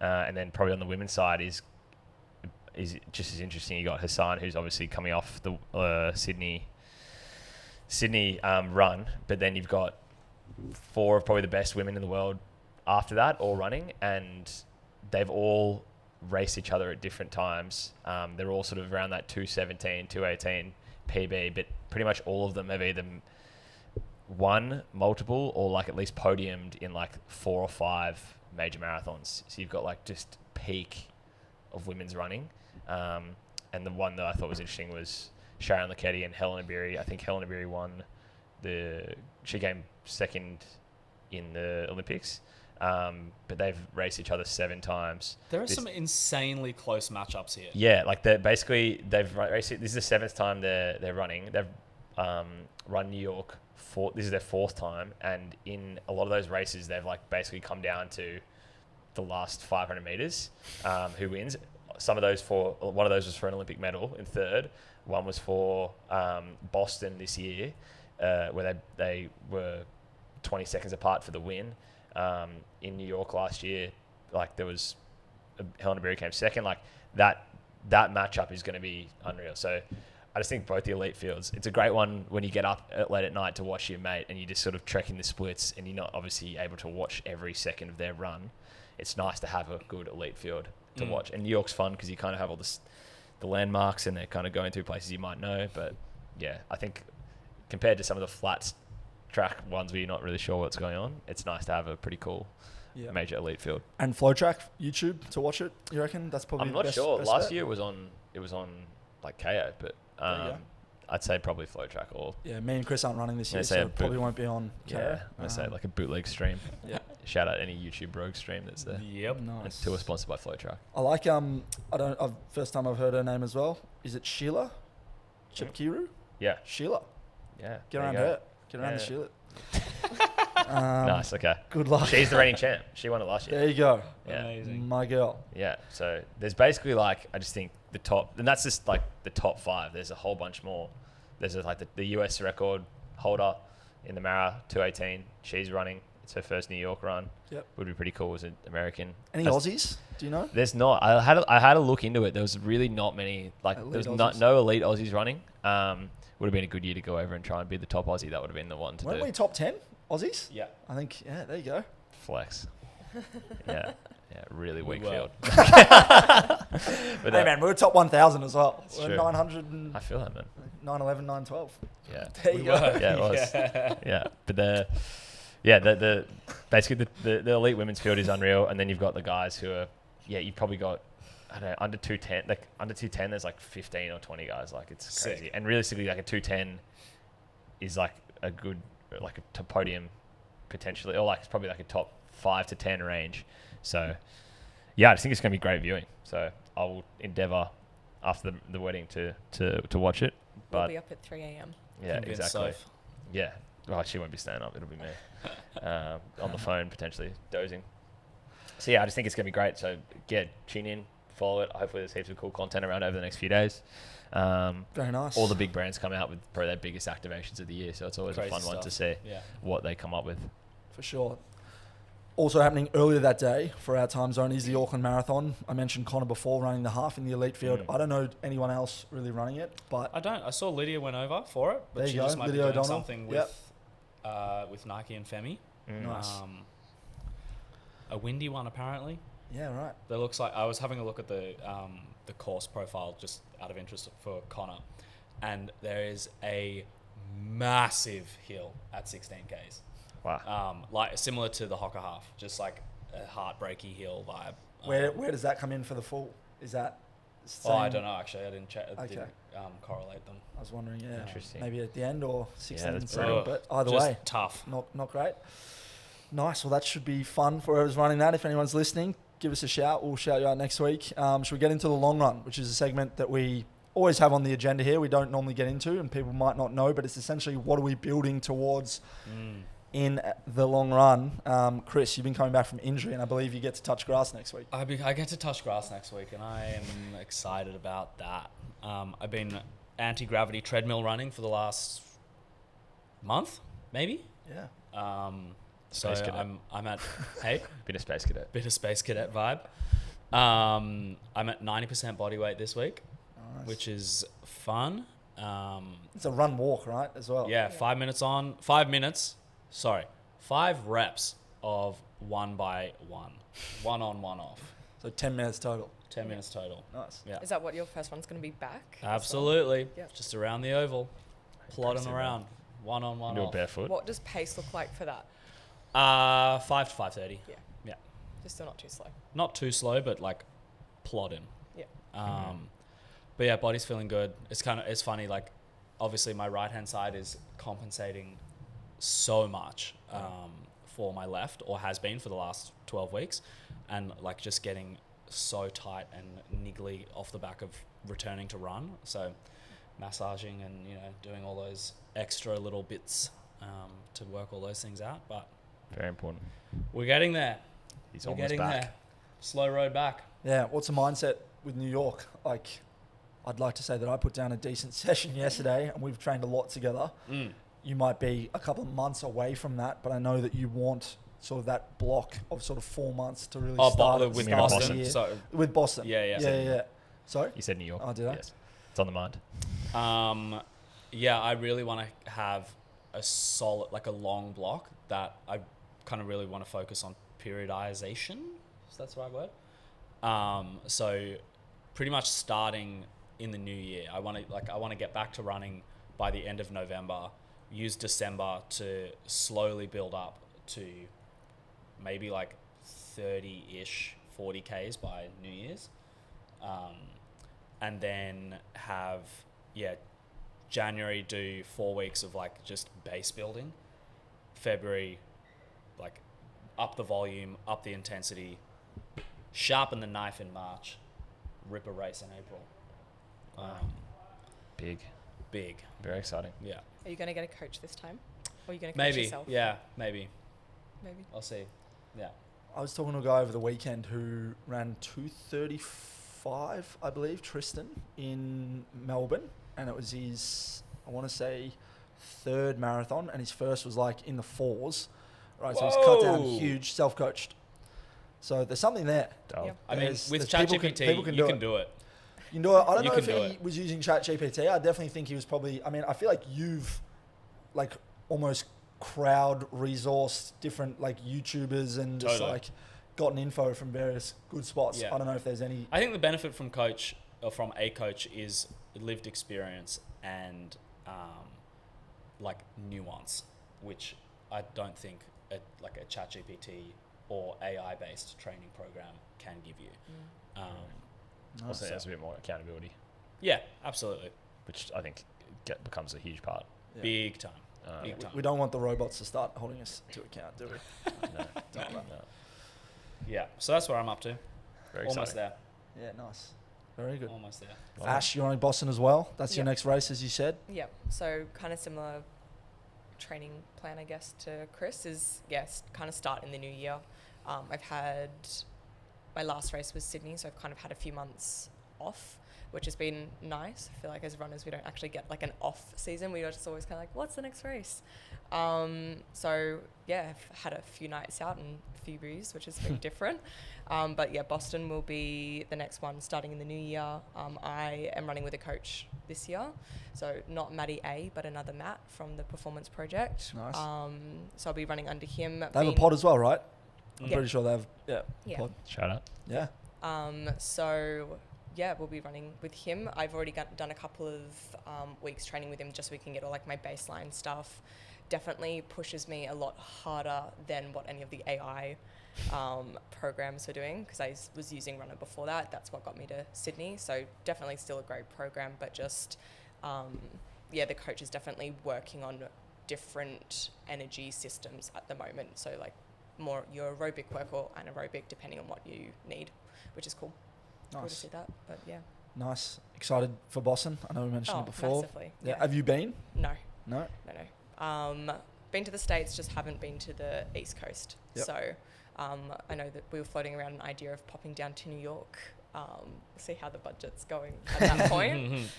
And then probably on the women's side is just as interesting. You got Hassan, who's obviously coming off the Sydney run, but then you've got four of probably the best women in the world after that, all running, and they've all raced each other at different times. They're all sort of around that 217, 218 PB, but pretty much all of them have either won multiple or like at least podiumed in like 4 or 5 major marathons. So you've got like just peak of women's running. And the one that I thought was interesting was Sharon Lucchetti and Helen Obiri. I think Helen Obiri won she came second in the Olympics. But they've raced each other 7 times. There are some insanely close matchups here. Yeah, like they've raced it. This is the 7th time they're running. They've run New York. This is their 4th time, and in a lot of those races, they've like basically come down to the last 500 meters. Who wins? One of those was for an Olympic medal in 3rd. One was for Boston this year, where they were 20 seconds apart for the win. In New York last year, like there was Helen Obiri came second. Like that matchup is going to be unreal. So I just think both the elite fields, it's a great one when you get up late at night to watch your mate and you just sort of trekking the splits and you're not obviously able to watch every second of their run. It's nice to have a good elite field to watch. And New York's fun because you kind of have all the landmarks and they're kind of going through places you might know. But yeah, I think compared to some of the flat track ones where you're not really sure what's going on, it's nice to have a pretty cool major elite field. And FlowTrack YouTube to watch it, you reckon? That's probably I'm not best, sure. best Last bet? year it was on like KO, but I'd say probably FlowTrack or Yeah, me and Chris aren't running this Yeah, year, say so a it probably won't be on. I'm gonna say like a bootleg stream. Yeah. Shout out any YouTube rogue stream that's there. Yep. Nice. Until we're sponsored by FlowTrack. I like first time I've heard her name as well. Is it Sheila Chipkiru? Yeah. Sheila. Yeah. Get there around you go. her. Get around the Yeah. Sheila. Nice. Okay. Good luck. She's the reigning champ. She won it last year. There you go. Yeah. Amazing. My girl. Yeah. So there's basically like I just think the top, and that's just like the top 5. There's a whole bunch more. There's like the US record holder in the Mara 218. She's running. It's her first New York run. Yep. Would be pretty cool as an American. Any Aussies? Do you know? There's not. I had a look into it. There was really not many. Like Elite there's Aussies. no elite Aussies running. Would have been a good year to go over and try and be the top Aussie. That would have been the one to Weren't do. we top 10 Aussies? Yeah. I think, there you go. Flex. Yeah. Really We weak were. field. But Hey man, we were top 1,000 as well. It's We're true. 900 and I feel that, man. 911, 912. Yeah. There you We go. were. Yeah, it was. Yeah. But the basically the elite women's field is unreal, and then you've got the guys who are you've probably got I don't know under 210. Like under 210, there's like 15 or 20 guys. Like it's Sick. crazy. And realistically, like a 210 is like a good like a podium potentially, or like it's probably like a top 5 to 10 range. So yeah, I just think it's gonna be great viewing. So I will endeavour after the wedding to watch it. We'll But be up at 3 a.m. yeah, Convince exactly. Soph. Yeah. Oh, she won't be staying up. It'll be me. on the phone, potentially dozing. So yeah, I just think it's going to be great. So yeah, tune in, follow it. Hopefully there's heaps of cool content around over the next few days. Very nice. All the big brands come out with probably their biggest activations of the year, so it's always Crazy a fun one stuff. to see Yeah. what they come up with. For sure. Also happening earlier that day for our time zone is the Auckland Marathon. I mentioned Connor before running the half in the elite field. I don't know anyone else really running it, but I saw Lydia went over for it, but There she you go, just might Lydia be doing O'Donnell. something Yep. with Nike and Femi. Nice. A windy one apparently. Yeah, right. That looks like, I was having a look at the course profile just out of interest for Connor, and there is a massive hill at 16Ks. Wow. Like similar to the Hocker half, just like a heartbreaky hill vibe. Where does that come in for the full? Is that Oh, I same- don't know actually. I didn't check. I Okay. didn't correlate them. I was wondering, yeah. Interesting. Maybe at the end or 16 that's and 7, brutal. but either Just way, tough. not great. Nice. Well, that should be fun for whoever's running that. If anyone's listening, give us a shout. We'll shout you out next week. Should we get into the long run, which is a segment that we always have on the agenda here. We don't normally get into, and people might not know, but it's essentially what are we building towards in the long run. Chris, you've been coming back from injury, and I believe you get to touch grass next week. I get to touch grass next week, and I am excited about that. I've been anti-gravity treadmill running for the last month, maybe. Yeah. So Space cadet. I'm at hey, Been a space cadet. bit of space cadet vibe. I'm at 90% body weight this week, Nice. which is fun. It's a run walk, right, as well? Yeah, 5 minutes on, 5 minutes. Sorry, 5 reps of 1 by 1, 1 on, 1 off. So 10 minutes total. 10 minutes total. Nice. Yeah, Is that what your first one's going to be back? as well? absolutely. Yeah. Just around the oval, plodding Impressive, around, 1 on, 1 Do it off. barefoot. What does pace look like for that? 5 to 5:30. Yeah. Yeah, Just still not too slow. not too slow, but like plodding. Yeah. But yeah, body's feeling good. It's funny. Like, obviously, my right hand side is compensating so much for my left, or has been for the last 12 weeks, and like just getting so tight and niggly off the back of returning to run. So massaging and doing all those extra little bits to work all those things out. But Very important. we're getting there. He's We're almost getting back. there. Slow road back. Yeah, what's the mindset with New York? Like, I'd like to say that I put down a decent session yesterday, and we've trained a lot together. You might be a couple of months away from that, but I know that you want sort of that block of sort of 4 months to really start with start the Boston. year. So With Boston. Yeah. Yeah. Sorry? You said New York. Oh, did I? Yes. It's on the mind. yeah, I really want to have a solid, like a long block that I kind of really want to focus on periodization. If that's the right word. So pretty much starting in the new year, I want to get back to running by the end of November. Use December to slowly build up to maybe like 30-ish, 40 Ks by New Year's. And then have, January do 4 weeks of like just base building. February, like up the volume, up the intensity, sharpen the knife in March, rip a race in April. Big. Very exciting. Yeah. Are you going to get a coach this time? Or are you going to coach Maybe. yourself? Yeah, maybe. Maybe. I'll see. Yeah. I was talking to a guy over the weekend who ran 2:35, I believe, Tristan, in Melbourne. And it was his, I want to say, 3rd marathon. And his first was like in the 4s. Right, so he's cut down Whoa. huge, self-coached. So there's something there. Dope. Yeah. I mean, There's- with there's people ChatGPT, people you can do it. You can do it. I don't You know can if do he it. was using ChatGPT. I definitely think he was probably. I mean, I feel like you've, like, almost crowd resourced different like YouTubers and just Totally. like gotten info from various good spots. Yeah. I don't know if there's any. I think the benefit from a coach is lived experience and like nuance, which I don't think a ChatGPT or AI based training program can give you. Also, there's a bit more accountability, Yeah, absolutely, which I think becomes a huge part. Yeah. big time. Big We, time. we don't want the robots to start holding us to account, do we? No. Yeah, so that's where I'm up to. Very Almost exciting. Yeah, nice. Very good. Almost there. Well, Ash, you're on Boston as well. That's your Yeah. next race, as you said. Yeah. So kind of similar training plan, I guess, to Chris is, yes, kind of start in the new year. I've had, my last race was Sydney, so I've kind of had a few months off, which has been nice. I feel like as runners, we don't actually get like an off season. We are just always kind of like, what's the next race? So yeah, I've had a few nights out and a few brews, which has been different. But yeah, Boston will be the next one starting in the new year. I am running with a coach this year. So not Matty A, but another Matt from the Performance Project. Nice. So I'll be running under him. They have a pod as well, right? I'm Yeah. pretty sure they have. Yeah. Pod. Shout out. Yeah. So yeah, we'll be running with him. I've already done a couple of weeks training with him just so we can get all like my baseline stuff. Definitely pushes me a lot harder than what any of the AI programs are doing, because I was using Runner before that. That's what got me to Sydney. So definitely still a great program, but just yeah, the coach is definitely working on different energy systems at the moment. So like more your aerobic work or anaerobic, depending on what you need, which is cool. Cool to Nice. see that, but yeah. Nice. Excited for Boston. I know we mentioned it before. Massively. Yeah. Have you been? No. No. Been to the States, just haven't been to the East Coast. Yep. So I know that we were floating around an idea of popping down to New York, see how the budget's going at that point.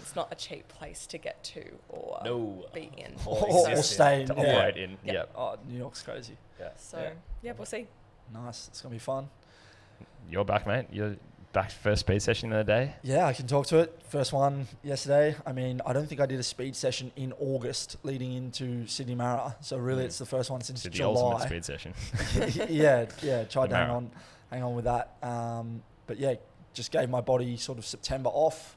It's not a cheap place to get to or No. be in. Or stay in. To Yeah. operate in. Yeah. Yep. Oh, New York's crazy. Yeah. So yeah, we'll see. Nice. It's going to be fun. You're back, mate. You're back first speed session of the day. Yeah, I can talk to it. First one yesterday. I mean, I don't think I did a speed session in August leading into Sydney Mara. So really, it's the first one since So the July. ultimate speed session. yeah. Tried to Mara. hang on with that. But yeah, just gave my body sort of September off.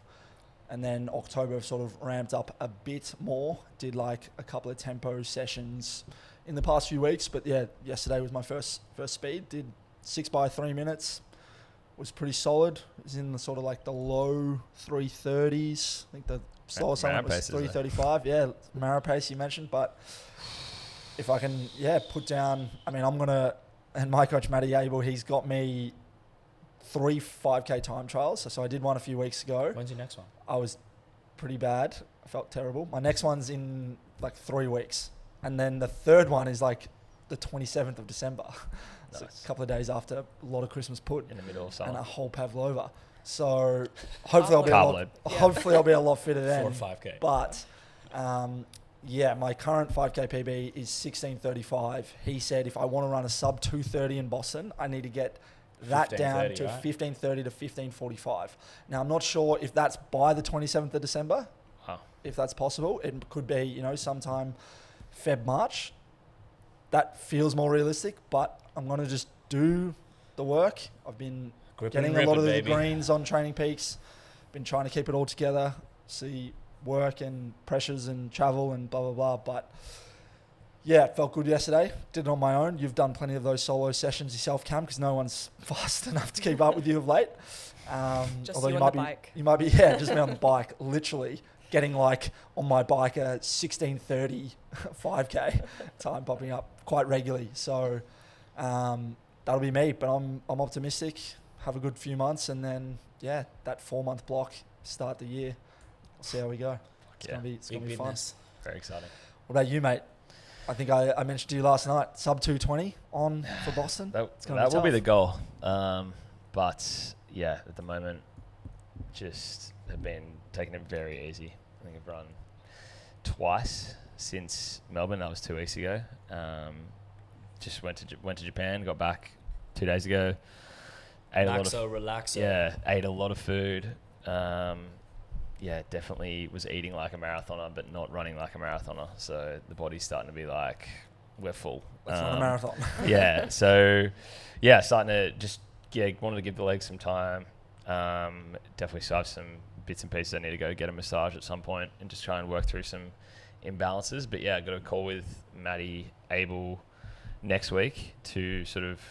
And then October I've sort of ramped up a bit more. Did like a couple of tempo sessions in the past few weeks. But yeah, yesterday was my first speed. Did 6 by 3 minutes. Was pretty solid. It was in the sort of like the low 330s. I think the slowest I went was 335. Yeah, Mara pace you mentioned. But if I can, put down, I mean, I'm going to, and my coach, Matty Abel, he's got me 3 5K time trials. So I did one a few weeks ago. When's your next one? I was pretty bad. I felt terrible. My next one's in like 3 weeks. And then the third one is like the 27th of December. So Nice. a couple of days after a lot of Christmas put In the middle of and a summer. whole pavlova. So hopefully I'll be a Carb lot, load. Yeah. hopefully I'll be a lot fitter then. 4 or 5K. But yeah, my current 5K PB is 16:35. He said if I want to run a sub 2:30 in Boston, I need to get that down 15:30, to right? 15:30 to 15:45. Now I'm not sure if that's by the 27th of December. Wow. If that's possible, it could be sometime Feb March. That feels more realistic, but I'm gonna just do the work. I've been Grip getting and a rip lot it, of the baby. greens on Training Peaks. Been trying to keep it all together. See work and pressures and travel and blah blah blah. But yeah, it felt good yesterday. Did it on my own. You've done plenty of those solo sessions yourself, Cam, because no one's fast enough to keep up with you of late. Just although you on might the be, bike. You might be, yeah, just me on the bike, literally getting like on my bike a 16:30 5K time popping up quite regularly. So that'll be me. But I'm optimistic. Have a good few months, and then that 4-month block start the year. We'll see how we go. It's Yeah. gonna be fun. business. Very exciting. What about you, mate? I think I mentioned to you last night, sub 220 on for Boston. That gonna be will be tough. the goal. But yeah, at the moment, just have been taking it very easy. I think I've run twice since Melbourne. That was 2 weeks ago. Just went to Japan. Got back 2 days ago. Ate ate a lot of food. Definitely was eating like a marathoner, but not running like a marathoner. So the body's starting to be like, we're full. That's not a marathon. Yeah. So, starting to just wanted to give the legs some time. Definitely still have some bits and pieces I need to go get a massage at some point and just try and work through some imbalances. But I got a call with Matty Abel next week to sort of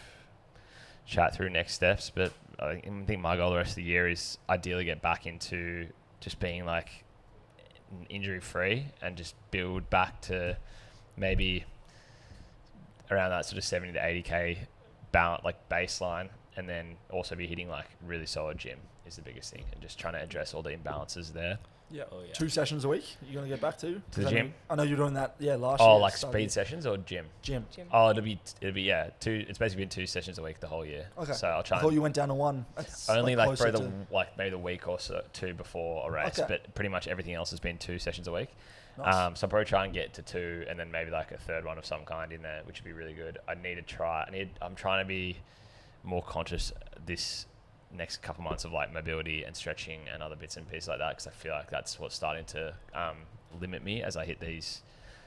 chat through next steps. But I think my goal the rest of the year is ideally get back into just being like injury free and just build back to maybe around that sort of 70 to 80k baseline, and then also be hitting like really solid gym is the biggest thing, and just trying to address all the imbalances there. Yeah. Oh, yeah. 2 sessions a week. You're gonna get back to? To the 'Cause gym? I know you're doing that. Yeah, last year. Oh, like start of speed the sessions or gym? Gym. Gym. Oh, it'll be yeah. It's basically been 2 sessions a week the whole year. Okay. So I'll I try thought and you went down to 1. That's only like closer probably to- maybe the week or so 2 before a race, Okay. but pretty much everything else has been 2 sessions a week. Nice. So I'll probably try and get to 2, and then maybe like a third one of some kind in there, which would be really good. I'm trying to be more conscious this next couple months of like mobility and stretching and other bits and pieces like that, because I feel like that's what's starting to limit me as I hit these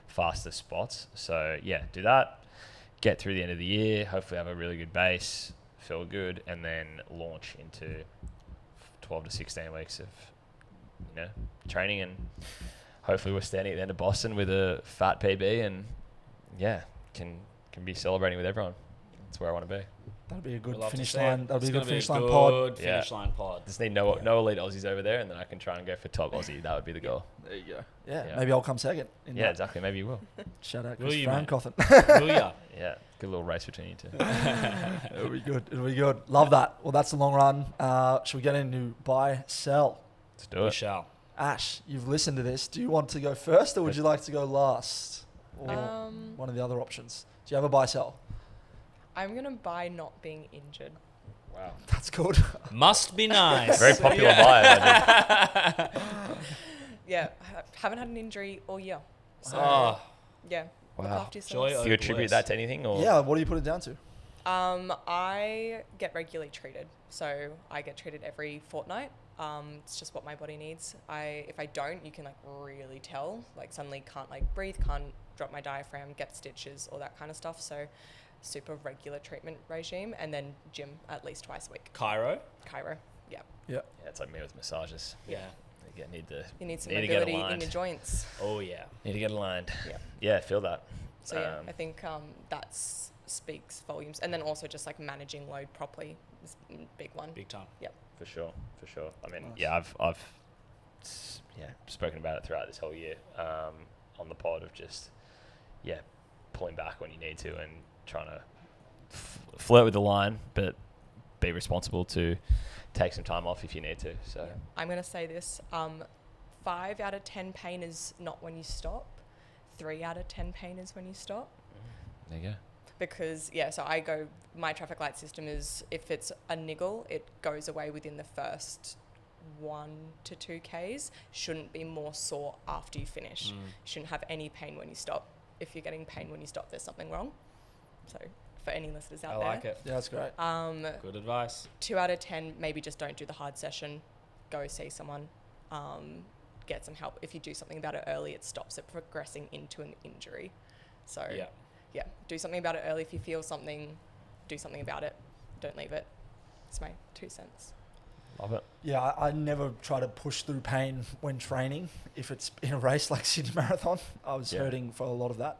faster spots. So yeah, do that, get through the end of the year, hopefully have a really good base, feel good, and then launch into 12 to 16 weeks of training, and hopefully we're standing at the end of Boston with a fat PB, and yeah, can be celebrating with everyone. That's where I want to be. That'll be a good We'd love to finish see line. it. That'll be It's a good gonna finish line pod. Good finish line pod. Just need no elite Aussies over there, and then I can try and go for top Aussie. That would be the goal. There you go. Yeah, Yeah. maybe I'll come second. In Yeah, that. exactly. Maybe you will. Shout out Will Chris you, mate? Francothen. Booyah. Yeah, good little race between you two. It'll be good. It'll be good. Love that. Well, that's the long run. Should we get into buy, sell? Let's do We it. shall. Ash, you've listened to this. Do you want to go first, or would you like to go last? Or one of the other options. Do you have a buy, sell? I'm going to buy not being injured. Wow. That's good. Must be nice. Very popular buy. Yeah, haven't had an injury all year. So, Oh, yeah, look Wow. after yourselves. Joy Do you attribute that to anything, or Yeah, what do you put it down to? I get regularly treated. So I get treated every fortnight. It's just what my body needs. If I don't, you can like really tell. Like suddenly can't like breathe, can't drop my diaphragm, get stitches, all that kind of stuff. So super regular treatment regime, and then gym at least twice a week. Cairo. Chiro. Yeah. Yeah. Yeah, it's like me with massages. Yeah. You need to You need some Need to get mobility in aligned. your joints. Oh yeah. need to get aligned. Yeah. Yeah, feel that. So yeah, I think that speaks volumes. And then also just like managing load properly is a big one. Big time. For sure. I mean, Nice. yeah, I've spoken about it throughout this whole year on the pod of just pulling back when you need to and trying to flirt with the line, but be responsible to take some time off if you need to. So Yeah. I'm going to say this. 5 out of 10 pain is not when you stop. 3 out of 10 pain is when you stop. there you go. Because, so my traffic light system is, if it's a niggle, it goes away within the first 1 to 2 Ks. Shouldn't be more sore after you finish. You shouldn't have any pain when you stop. If you're getting pain when you stop, there's something wrong. So for any listeners out I there. like it. Yeah, that's great. Good advice. 2 out of 10, maybe just don't do the hard session. Go see someone. Get some help. If you do something about it early, it stops it progressing into an injury. So Yeah. do something about it early. If you feel something, do something about it. Don't leave it. It's my 2 cents. Love it. Yeah, I never try to push through pain when training. If it's in a race like Sydney Marathon, I was hurting for a lot of that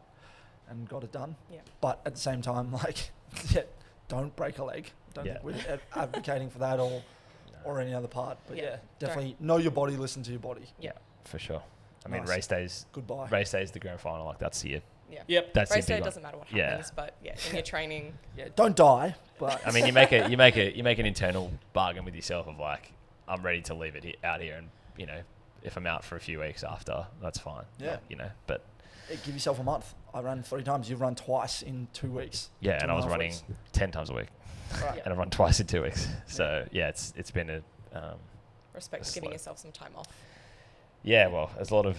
and got it done. Yeah. But at the same time, like, don't break a leg. Don't think we're advocating for that or any other part. But Yeah, definitely know your body, listen to your body. Yeah. For sure. I mean, Nice. Goodbye. Goodbye. Race day is the grand final. Like that's the Yeah. Yep. that's Race the day big one. doesn't matter what Yeah. happens, but in your training, Yeah, don't die. But I mean, you make an internal bargain with yourself of like, I'm ready to leave it out here, and if I'm out for a few weeks after, that's fine. Yeah. But give yourself a month. I ran 3 times. You've run twice in 2 weeks. yeah, 2 and I was 1/2 running weeks. 10 times a week, Right. and I've run twice in 2 weeks. So yeah, it's been a respect That's giving slow. yourself some time off. yeah. Well, there's a lot of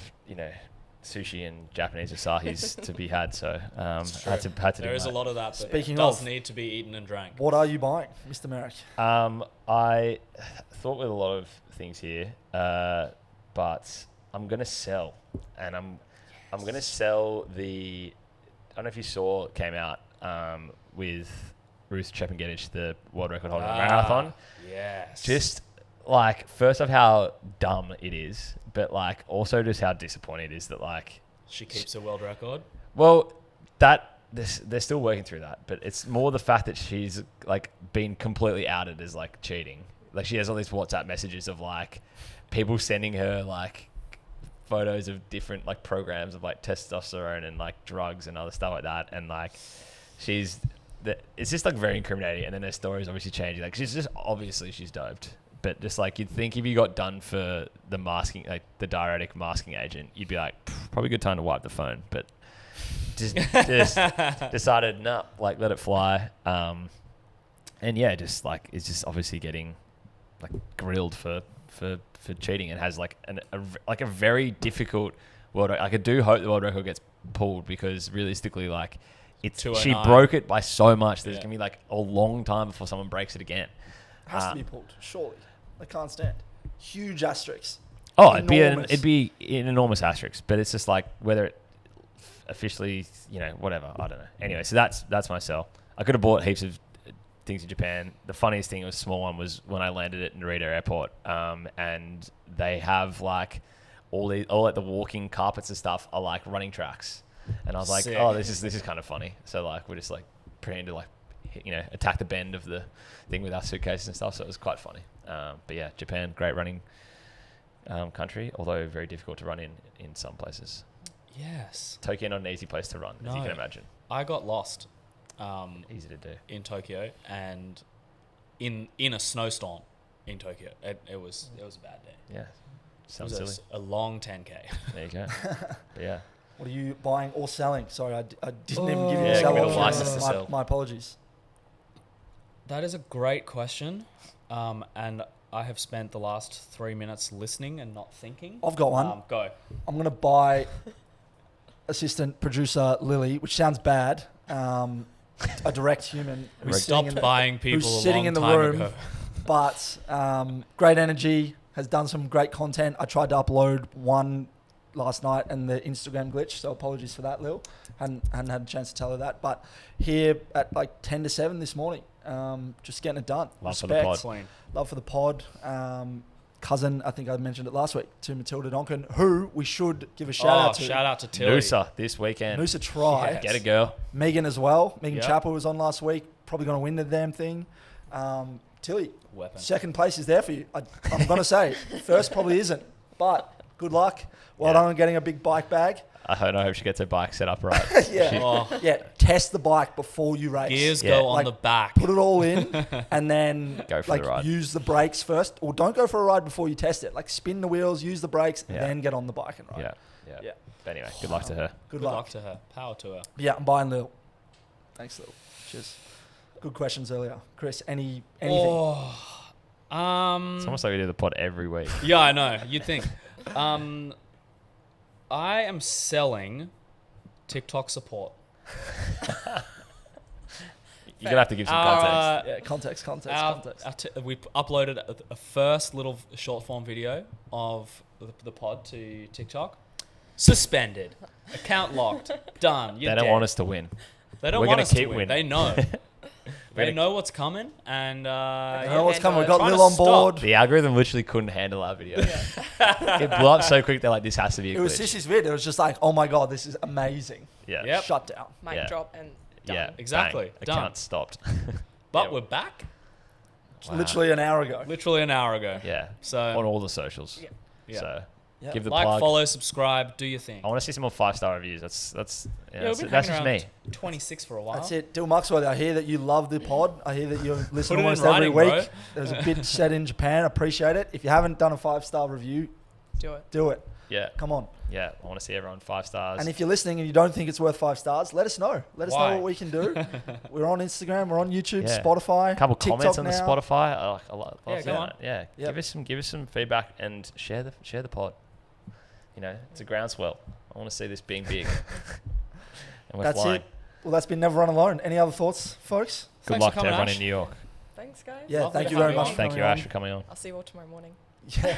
sushi and Japanese asahis to be had. So had to do There is that. a lot of that, but Speaking it does of- need to be eaten and drank. What are you buying, Mr. Merrick? I thought with a lot of things here, but I'm gonna sell, and I'm gonna sell the. I don't know if you saw it came out with Ruth Chepngetich, the world record holder in the marathon. Yes. Just like first off, how dumb it is, but like also just how disappointing it is that like she keeps a world record. well they're still working through that, but it's more the fact that she's like been completely outed as like cheating. Like she has all these WhatsApp messages of like people sending her like photos of different like programs of like testosterone and like drugs and other stuff like that, and like it's just like very incriminating. And then her story is obviously changing. Like she's doped, but just like you'd think if you got done for the masking, like the diuretic masking agent, you'd be like, probably a good time to wipe the phone. But just decided, nah, like let it fly. And yeah, just like it's just obviously getting like grilled for cheating, and has like a very difficult world. Like I do hope the world record gets pulled, because realistically, like she broke it by so much. There's gonna be like a long time before someone breaks it again. Has to be pulled, surely. I can't stand. Huge asterisks. Oh, it'd be an enormous asterisk, but it's just like whether it officially, whatever. I don't know. Anyway, so that's my sell. I could have bought heaps of things in Japan. The funniest thing, was a small one, was when I landed at Narita Airport, and they have like all like the walking carpets and stuff are like running tracks, and I was like, oh, this is kind of funny. So like we're just like pretending to like attack the bend of the thing with our suitcases and stuff. So it was quite funny. But yeah, Japan, great running country, although very difficult to run in some places. Yes. Tokyo, not an easy place to run, as you can imagine. I got lost. Easy to do in Tokyo, and in a snowstorm in Tokyo. It was a bad day. Yeah, sounds it was silly. a long 10K. There you go. But yeah. What are you buying or selling? Sorry, I didn't even give you Yeah, the sell give me the option. license to sell. My apologies. That is a great question, and I have spent the last 3 minutes listening and not thinking. I've got one. Go. I'm going to buy assistant producer Lily, which sounds bad. A direct human We stopped buying people who's a sitting long in the time room, ago. but great energy, has done some great content. I tried to upload one last night and the Instagram glitch, so apologies for that, Lil. Hadn't had a chance to tell her that, but here at like 10 to 7 this morning, just getting it done. Love for the pod. Love for the pod. Cousin, I think I mentioned it last week, to Matilda Donkin, who we should give a shout out to. Shout out to Tilly. Noosa this weekend. Noosa tried. Yes. Get a girl. Megan as well. Megan Yep. Chappell was on last week. Probably going to win the damn thing. Tilly, Weapon. second place is there for you. I'm going to say. First probably isn't. But good luck. Well done on getting a big bike bag. I hope she gets her bike set up right. Yeah. Oh, Yeah. Test the bike before you race. gears Yeah. go on Like, the back. Put it all in and then Go for the ride. use the brakes first. Or don't go for a ride before you test it. Like spin the wheels, use the brakes, Yeah. then get on the bike and ride. Yeah. Yeah. But anyway, good luck to her. Good Good luck. luck to her. Power to her. Yeah, I'm buying Lil. Thanks, Lil. Cheers. Good questions earlier. Chris, anything? Oh, It's almost like we do the pod every week. yeah, I know. You'd think. I am selling TikTok support. You're going to have to give some context. Yeah, context. We uploaded a first little short form video of the pod to TikTok. Suspended. Account locked. Done. You're They don't dead. want us to win. They don't We're want gonna us to keep win. winning. They know. They gonna- know what's coming, and I know what's coming. We've got Trying Lil to on stop. board. The algorithm literally couldn't handle our video. It blew up so quick, they're like, this has to be a It was glitch. Sissy's vid. It was just like, oh my God, this is amazing. Yeah. Yep. Shut down. Mic Yeah. drop and done. Yeah. Exactly. Bang. Done. Account stopped. But Yeah. we're back. Wow. Literally an hour ago. Literally an hour ago. Yeah. So On all the socials. Yeah. Yeah. So Yeah. give the like, plug. follow, subscribe, do your thing. I want to see some more 5-star reviews. That's we've been that's hanging just around me. 26 for a while. That's it. Dill Muxworthy, I hear that you love the pod. I hear that you listen Put it in almost every writing, week. bro. There's a bit said in Japan. Appreciate it. If you haven't done a 5-star review, Do it. do it. Yeah. Come on. Yeah. I want to see everyone 5 stars. And if you're listening and you don't think it's worth 5 stars, let us know. Let us Why? know what we can do. We're on Instagram. We're on YouTube, Yeah. Spotify. a couple TikTok comments on the now. Spotify. I love Yeah, go that. on. Yeah. Yep. Give us some feedback and share the pod. It's a groundswell. I want to see this being big. And we're That's flying. it. Well, that's been Never Run Alone. Any other thoughts, folks? Good Thanks luck for to coming, everyone Ash. in New York. Thanks, guys. Yeah, Lovely thank to you have very you much on. for Thank you, coming Ash, on. for coming on. I'll see you all tomorrow morning. Yeah,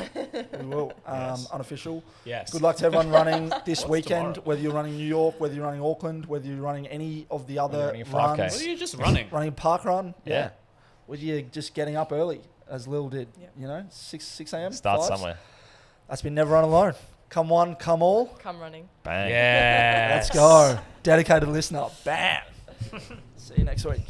we will. Yes. Unofficial. Yes. Good luck to everyone running this What's weekend, tomorrow? whether you're running New York, whether you're running Auckland, whether you're running any of the other running a 5K. runs. What are you just running? Running a park run. Yeah. Whether you're just getting up early, as Lil did, Yeah. 6 a.m. Start 5s. somewhere. That's been Never Run Alone. Come one, come all. Come running. Bang. Yeah. Let's go. Dedicated listener. Bam. See you next week.